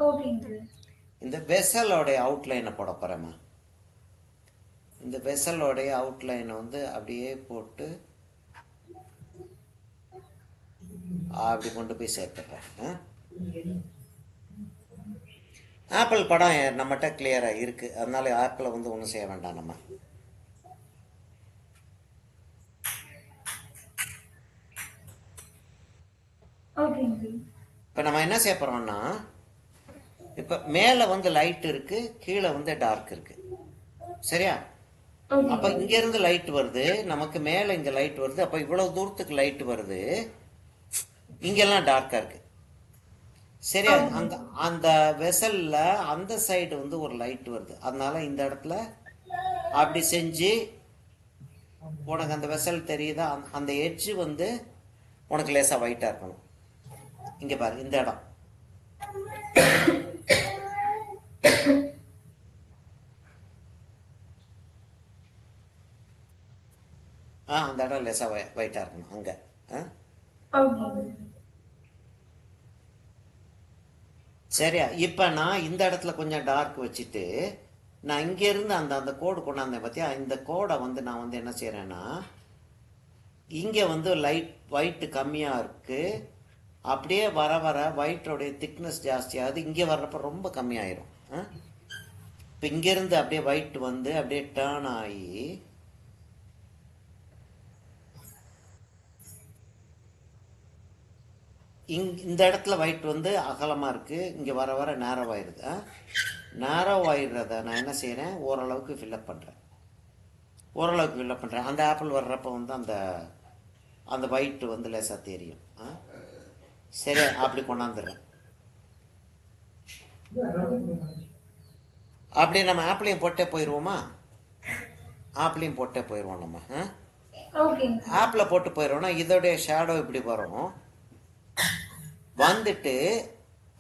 ஓகேங்க சார். இந்த வெசலோடைய அவுட்லைனை போட போகிறேம்மா. இந்த வெசலோடைய அவுட்லைனை வந்து அப்படியே போட்டு அப்படி கொண்டு போய் சேர்த்துடுறேன். ஆப்பிள் படம் நம்மகிட்ட கிளியராக இருக்குது, அதனால ஆப்பிளை வந்து ஒன்றும் செய்ய வேண்டாம் நம்ம. ஓகேங்க சார். இப்போ நம்ம என்ன செய்ய போகிறோம்னா, இப்போ மேலே வந்து லைட் இருக்குது, கீழே வந்து டார்க் இருக்குது. சரியா? அப்போ இங்கேருந்து லைட் வருது, நமக்கு மேலே இங்கே லைட் வருது. அப்போ இவ்வளோ தூரத்துக்கு லைட் வருது, இங்கெல்லாம் டார்க்காக இருக்குது. சரியா? அங்கே அந்த வெசலில் அந்த சைடு வந்து ஒரு லைட் வருது, அதனால இந்த இடத்துல அப்படி செஞ்சு உனக்கு அந்த வெசல் தெரியுதா? அந்த எட்ஜு வந்து உனக்கு லேசாக ஒயிட்டாக இருக்கணும். இங்கே பாரு, இந்த இடம் அந்த இடம் லேசாக ஒயிட்டாக இருக்கணும் அங்கே. சரியா? இப்போ நான் இந்த இடத்துல கொஞ்சம் டார்க் வச்சுட்டு, நான் இங்கேருந்து அந்த அந்த கோடு கொண்டாந்தேன் பார்த்தியா? இந்த கோடை வந்து நான் வந்து என்ன செய்கிறேன்னா, இங்கே வந்து ஒயிட்டு கம்மியாக இருக்குது, அப்படியே வர வர ஒயிட்டோடைய திக்னஸ் ஜாஸ்தியாகுது, இங்கே வர்றப்ப ரொம்ப கம்மியாயிரும். இப்போ இங்கேருந்து அப்படியே ஒயிட் வந்து அப்படியே டேர்ன் ஆகி இந்த இடத்துல ஒயிட் வந்து அகலமாக இருக்குது, இங்கே வர வர நேரோ ஆயிடுது. நேரோ ஆயிடுறத நான் என்ன செய்கிறேன், ஓரளவுக்கு ஃபில்லப் பண்ணுறேன். அந்த ஆப்பிள் வர்றப்போ வந்து அந்த அந்த ஒயிட் வந்து லேசாக தெரியும். சரி, அப்படி கொண்டாந்துடுறேன். அப்படி நம்ம ஆப்பிளையும் போட்டே போயிடுவோமா? ஆப்லேயும் போட்டே போயிடுவோம் நம்ம. ஓகேங்க சார். ஆப்பில் போட்டு போயிடுவோம்னா இதோடைய ஷேடோ இப்படி வரும், வந்துட்டு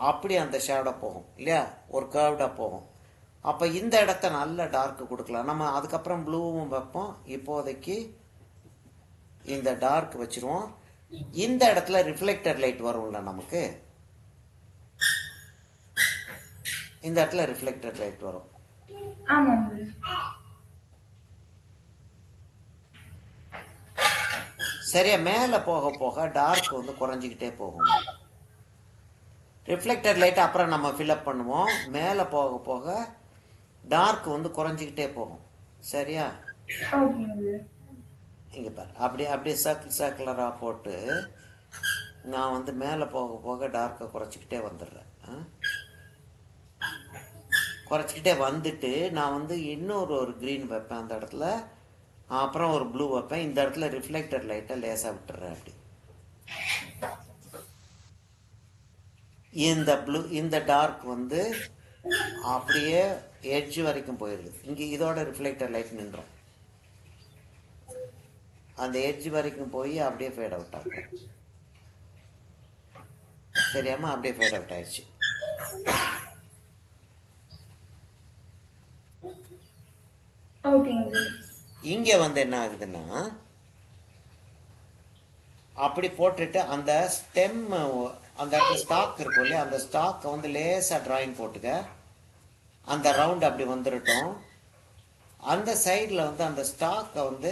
அப்படி அந்த ஷேடோ போகும் இல்லையா, ஒரு கர்வ்டாக போகும். அப்போ இந்த இடத்த நல்ல டார்க்கு கொடுக்கலாம் நம்ம. அதுக்கப்புறம் ப்ளூவும் வைப்போம். இப்போதைக்கு இந்த டார்க் வச்சிருவோம். இந்த இடத்துல ரிஃப்ளெக்டர் லைட் வரும்ல நமக்கு, இந்த இடத்துல ரிஃப்ளெக்டர் லைட் வரும். ஆமாங்க. சரியா, மேலே போக போக டார்க் வந்து குறைஞ்சிக்கிட்டே போகும். ரிஃப்ளெக்டர் லைட் அப்புறம் நம்ம ஃபில்அப் பண்ணுவோம். மேலே போக போக டார்க் வந்து குறைஞ்சிக்கிட்டே போகும். சரியா, ஓகேங்க. இங்கே பாரு, அப்படியே அப்படியே சர்க்குலராக போட்டு நான் வந்து மேலே போக போக டார்க்கை குறைச்சிக்கிட்டே வந்துடுறேன். குறைச்சிக்கிட்டே வந்துட்டு நான் வந்து இன்னொரு க்ரீன் வைப்பேன் அந்த இடத்துல, அப்புறம் ஒரு ப்ளூ வைப்பேன். இந்த இடத்துல ரிஃப்ளெக்டர் லைட்டை லேசாக விட்டுறேன். அப்படி இந்த டார்க் வந்து அப்படியே எட்ஜ் வரைக்கும் போயிடுது. இங்கே இதோட ரிஃப்ளெக்டர் லைட் நின்றோம். அந்த எட்ஜ் வரைக்கும் போய் அப்படியே ஃபேட் அவுட் ஆகும். சரியாமா, அப்படியே ஃபேட் அவுட் ஆயிடுச்சு. ஓகேங்க. இங்கே வந்து என்ன ஆகுதுன்னா, அப்படி போட்டுட்டு அந்த ஸ்டெம், அந்த இடத்துல ஸ்டாக் இருக்கும் இல்லையா, அந்த ஸ்டாக்கை வந்து லேசாக டிராயிங் போட்டுக்க. அந்த ரவுண்ட் அப்படி வந்துடட்டும். அந்த சைடில் வந்து அந்த ஸ்டாக்கை வந்து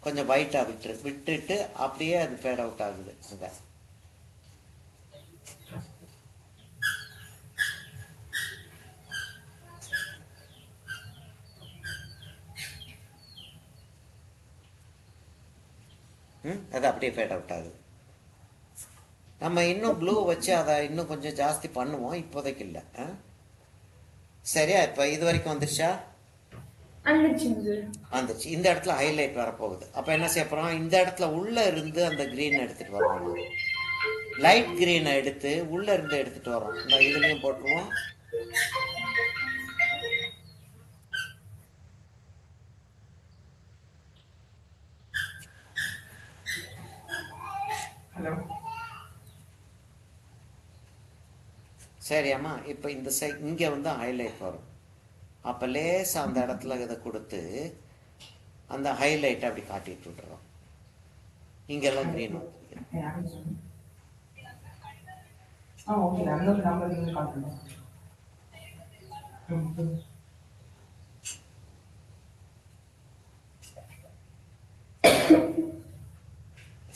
கொஞ்சம் ஒயிட்டாக விட்டுட்டு அப்படியே அது ஃபேட் அவுட் ஆகுது அங்கே. அது அப்படியே ஃபேட் அவுட் ஆகுது. நம்ம இன்னும் ப்ளூ வச்சு அதை இன்னும் கொஞ்சம் ஜாஸ்தி பண்ணுவோம், இப்போதைக்கு இல்லை. சரியா, இப்போ இது வரைக்கும் வந்துருச்சா? வந்துச்சு. இந்த இடத்துல ஹைலைட் வரப்போகுது. அப்போ என்ன செய்ய போகிறோம், இந்த இடத்துல உள்ளே இருந்து அந்த க்ரீன் எடுத்துகிட்டு வரணும். லைட் க்ரீனை எடுத்து உள்ளே இருந்து எடுத்துகிட்டு வரோம். இந்த இதுலேயும் போட்டுருவோம். சரியாம்மா, இப்போ இந்த இங்கே வந்து ஹைலைட் வரும். அப்போ லேசாக அந்த இடத்துல இதை கொடுத்து அந்த ஹைலைட் அப்படி காட்டிட்டு விட்டுறோம். இங்கெல்லாம் க்ரீன்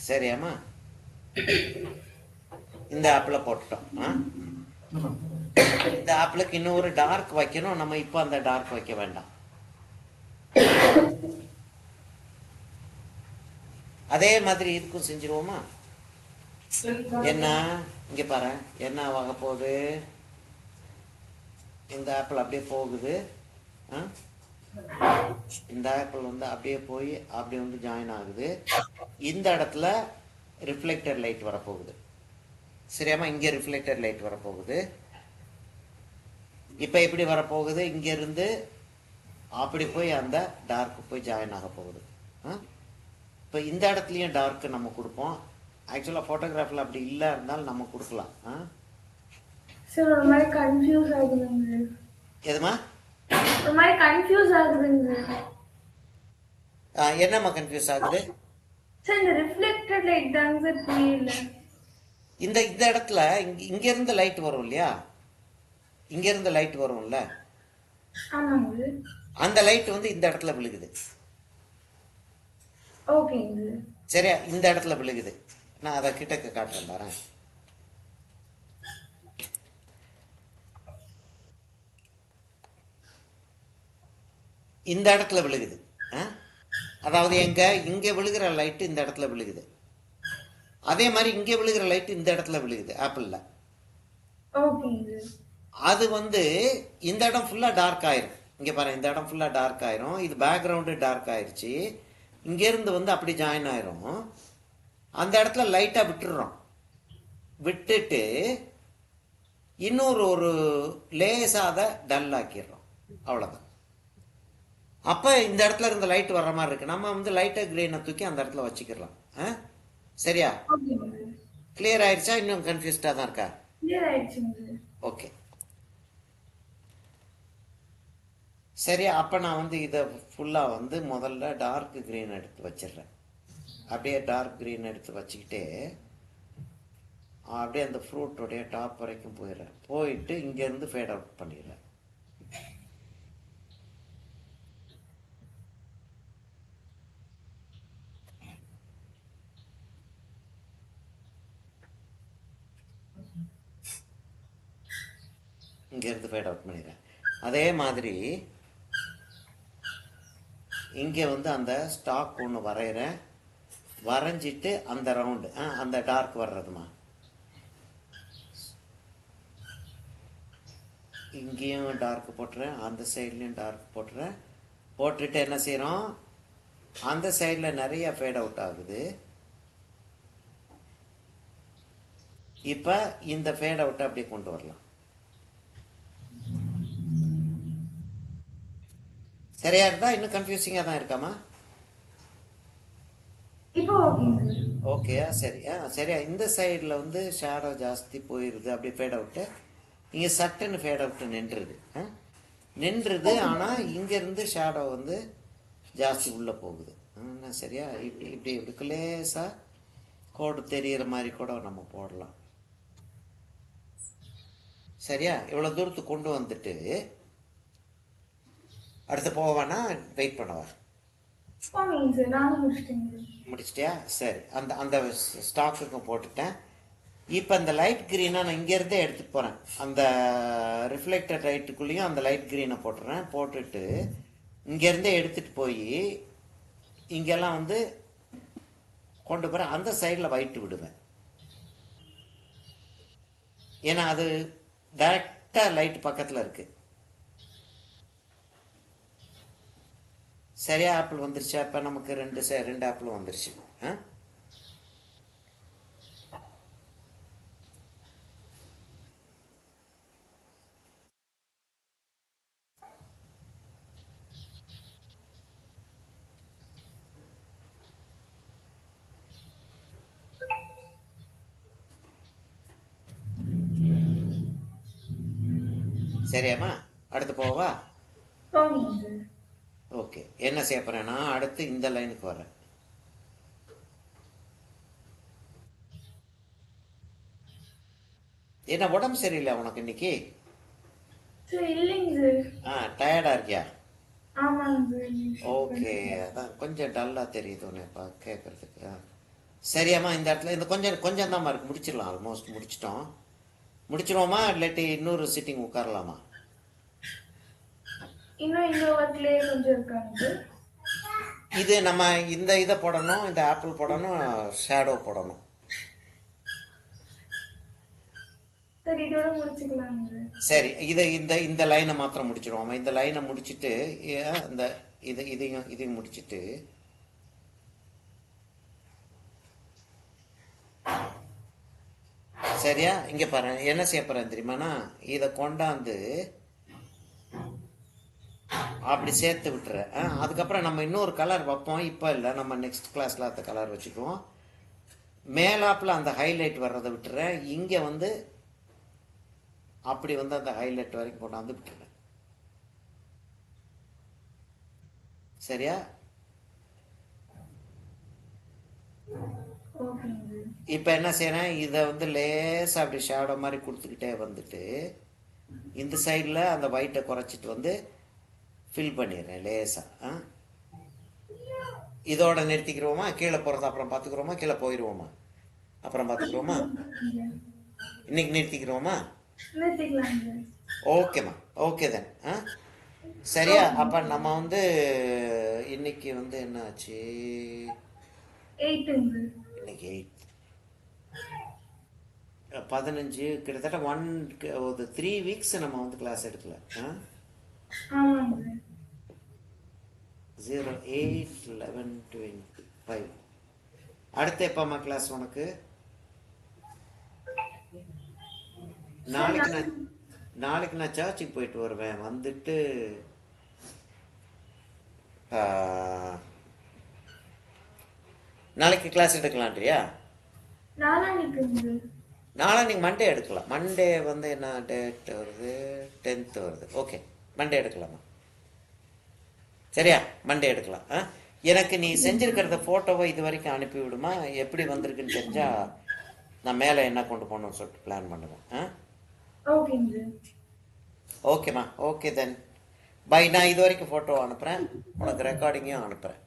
சரியாம்மா. இந்த ஆப்பில் போட்டுட்டோம். இந்த ஆப்பிளுக்கு இன்னும் ஒரு டார்க் வைக்கணும் நம்ம. இப்போ அந்த டார்க் வைக்க வேண்டாம். அதே மாதிரி இதுக்கும் செஞ்சிருவோமா? என்ன இங்க பாரு, என்ன ஆக போகுது, இந்த ஆப்பிள் அப்படியே போகுது. இந்த ஆப்பிள் வந்து அப்படியே போய் அப்படியே வந்து ஜாயின் ஆகுது. இந்த இடத்துல ரிஃப்ளெக்டர் லைட் வரப்போகுது. சரியாமா, இங்க ரிஃப்ளெக்டர் லைட் வரப்போகுது. இப்போ எப்படி வரப்போகுது, இங்கேருந்து அப்படி போய் அந்த டார்க்கு போய் ஜாயின் ஆக போகுது. இப்போ இந்த இடத்துலையும் டார்க்கு நம்ம கொடுப்போம். ஆக்சுவலாக ஃபோட்டோகிராஃபில் அப்படி இல்லை இருந்தாலும் நம்ம கொடுக்கலாம். சார் ஒரு மாதிரி கன்ஃபியூஸ் ஆகுதுங்க. எதுமா ஒரு மாதிரி கன்ஃபியூஸ் ஆகுதுங்க. என்னம்மா கன்ஃபியூஸ் ஆகுது? சார் இந்த ரிஃப்ளெக்டட் லைட் தாங்க சார் புரியல. இந்த இடத்துல இங்கேருந்து லைட் வரும் இல்லையா, இங்கேருந்து லைட் வரும்ல, ஆமாங்க. அந்த லைட் வந்து இந்த இடத்துல விழுகுது. ஓகேங்க. சரியா, இந்த இடத்துல விழுகுது. நான் அதை கிட்டக்க காட்டுறேன் பாரு. இந்த இடத்துல விழுகுது. அதாவது இங்க விழுகிற லைட் இந்த இடத்துல விழுகுது. அதே மாதிரி இங்கே விழுகிற லைட் இந்த இடத்துல விழுகுது ஆப்பிள்ல. அது வந்து இந்த இடம் ஃபுல்லா டார்க் ஆயிரும். இங்க பாருங்க, இந்த இடம் ஃபுல்லா டார்க் ஆயிரும். இது பேக்ரவுண்டு டார்க் ஆயிருச்சு. இங்க இருந்து வந்து அப்படி ஜாயின் ஆயிரும். அந்த இடத்துல லைட்டா விட்டுறோம். விட்டுட்டு இன்னொரு லேசாத டல் ஆக்கிடுறோம். அவ்வளவுதான். அப்போ இந்த இடத்துல இருந்த லைட் வர்ற மாதிரி இருக்கு. நம்ம வந்து லைட்டர் கிரீனை தூக்கி அந்த இடத்துல வச்சுக்கலாம். சரியா? ஓகேங்க சார். கிளியர் ஆயிடுச்சா? இன்னும் கன்ஃபியூஸ்டாக தான் இருக்கா? கிளியர் ஆயிடுச்சுங்க சார். ஓகே. சரி, அப்போ நான் வந்து இதை ஃபுல்லாக வந்து முதல்ல டார்க் க்ரீன் எடுத்து வச்சிடுறேன். அப்படியே டார்க் க்ரீன் எடுத்து வச்சுக்கிட்டே அப்படியே அந்த ஃப்ரூட்டோடைய டாப் வரைக்கும் போயிடுறேன். போயிட்டு இங்கேருந்து ஃபேட் அவுட் பண்ணிடுறேன். இங்கேருந்து ஃபேட் அவுட் பண்ணிடுறேன். அதே மாதிரி இங்கே வந்து அந்த ஸ்டாக் ஒன்று வரைகிறேன். வரைஞ்சிட்டு அந்த ரவுண்டு அந்த டார்க் வர்றதுமா இங்கேயும் டார்க் போட்டுறேன், அந்த சைட்லேயும் டார்க் போட்டுறேன். போட்டுட்டு என்ன செய்கிறோம், அந்த சைடில் நிறைய ஃபேட் அவுட் ஆகுது. இப்போ இந்த ஃபேட் அவுட்டை அப்படியே கொண்டு வரலாம். சரியா இருந்தா? இன்னும் கன்ஃபியூசிங்காக தான் இருக்காமா? இப்போ ஓகேங்க சார். ஓகேயா? சரியா? சரியா? இந்த சைடில் வந்து ஷேடோ ஜாஸ்தி போயிடுது, அப்படியே ஃபேட் அவுட்டு. இங்கே சட்டுன்னு ஃபேட் அவுட்டு நின்றுது. நின்றுது. ஆனால் இங்கேருந்து ஷேடோ வந்து ஜாஸ்தி உள்ளே போகுது. சரியா? இப்படி இப்படி இப்படி லேசாக கோடு தெரிகிற மாதிரி கூட நம்ம போடலாம். சரியா? இவ்வளோ தூரத்துக்கு கொண்டு வந்துட்டு அடுத்து போவானா வெயிட் பண்ணவா? போங்க சார். நானும் முடிச்சிட்டேங்க. முடிச்சிட்டியா? சரி, அந்த அந்த ஸ்டாக்குக்கும் போட்டுட்டேன். இப்போ அந்த லைட் க்ரீனை நான் இங்கேருந்தே எடுத்துகிட்டு போகிறேன். அந்த ரிஃப்ளெக்டட் லைட்டுக்குள்ளேயும் அந்த லைட் க்ரீனை போட்டுறேன். போட்டுட்டு இங்கேருந்தே எடுத்துகிட்டு போய் இங்கெல்லாம் வந்து கொண்டு போகிறேன். அந்த சைடில் ஒயிட்டு விடுவேன். ஏன்னா அது டைரெக்டாக லைட் பக்கத்தில் இருக்குது. சரியா? ஆப்பிள் வந்துருச்சா? இப்போ நமக்கு ரெண்டு ஆப்பிளும் வந்துருச்சு. சரியாம்மா? அடுத்து போவா? போங்க சார். ஓகே. என்ன செய்ய போறேன்னா அடுத்து இந்த லைனுக்கு வரேன். என்ன உடம்பு சரியில்லை உனக்கு இன்னைக்கு? சார் இல்லைங்க சார். டயர்டா இருக்கியா? ஆமாங்க சார். ஓகே. அதான் கொஞ்சம் டல்லா தெரியுது உன்னை கேட்கறதுக்கு. சரியாம்மா, இந்த இடத்துல இந்த கொஞ்சம் கொஞ்சம் தான் இருக்கு. முடிச்சிடலாம். ஆல்மோஸ்ட் முடிச்சிட்டோம். முடிச்சிருவோமா இல்லாட்டி இன்னொரு சிட்டிங் உட்காரலாமா? இன்னும் இந்த ஒர்க்லயே கொஞ்சம் இருக்காங்க சார். இது நம்ம இந்த இதை போடணும், இந்த ஆப்பிள் போடணும், ஷேடோ போடணும். சார் இதோட முடிச்சுக்கலாங்க சார். சரி, இதை இந்த இந்த லைனை மாத்திரம் முடிச்சிடுவோம். இந்த லைனை முடிச்சுட்டு இந்த இதையும் முடிச்சுட்டு சரியா? இங்க பாரு என்ன செய்ய போறேன் தெரியுமாண்ணா, இதை கொண்டாந்து அப்படி சேர்த்து விட்டுறேன். அதுக்கப்புறம் நம்ம இன்னொரு கலர் வைப்போம். இப்போ இல்லை, நம்ம நெக்ஸ்ட் கிளாஸ்ல அந்த கலர் வச்சுக்குவோம். மேலாப்பில் அந்த ஹைலைட் வர்றதை விட்டுறேன். இங்கே வந்து அப்படி வந்து அந்த ஹைலைட் வரைக்கும் கொண்டாந்து விட்டுறேன். சரியா? இப்போ என்ன செய்யறேன், இதை வந்து லேசாக அப்படி ஷேடோ மாதிரி கொடுத்துக்கிட்டே வந்துட்டு இந்த சைடில் அந்த ஒயிட்டை குறைச்சிட்டு வந்து ஃபில் பண்ணிடுறேன் லேசாக. இதோட நிறுத்திக்கிறோமா? கீழே போகிறத அப்புறம் பார்த்துக்கிறோமா? கீழே போயிடுவோமா? அப்புறம் பார்த்துக்கிறோமா? இன்னைக்கு நிறுத்திக்கிறோமா? ஓகேம்மா. Okay then. சரியா? அப்போ நம்ம வந்து இன்னைக்கு வந்து என்ன ஆச்சு, இன்னைக்கு 15 கிட்டத்தட்ட 3 வீக்ஸ் நம்ம வந்து கிளாஸ் எடுக்கல. 08/11/25. அடுத்து எப்பமா கிளாஸ் உனக்கு? நாளைக்கு நான் சர்ச்சுக்கு போயிட்டு வருவேன். வந்துட்டு நாளைக்கு கிளாஸ் எடுக்கலான்றியா? நாளான்னைக்கு. நாளான்னைக்கு மண்டே எடுக்கலாம். மண்டே வந்து என்ன டேட் வருது? 10th வருது. ஓகே, மண்டே எடுக்கலாமா? சரியா, மண்டே எடுக்கலாம். எனக்கு நீ செஞ்சிருக்கிறத ஃபோட்டோவை இது வரைக்கும் அனுப்பி விடுமா? எப்படி வந்திருக்குன்னு தெரிஞ்சா நான் மேலே என்ன கொண்டு போகணும்னு சொல்லிட்டு பிளான் பண்ணுவேன். ஓகேங்க. ஓகேம்மா, ஓகே தென் பை. நான் இது வரைக்கும் ஃபோட்டோ அனுப்புகிறேன், உனக்கு ரெக்கார்டிங்கையும் அனுப்புகிறேன்.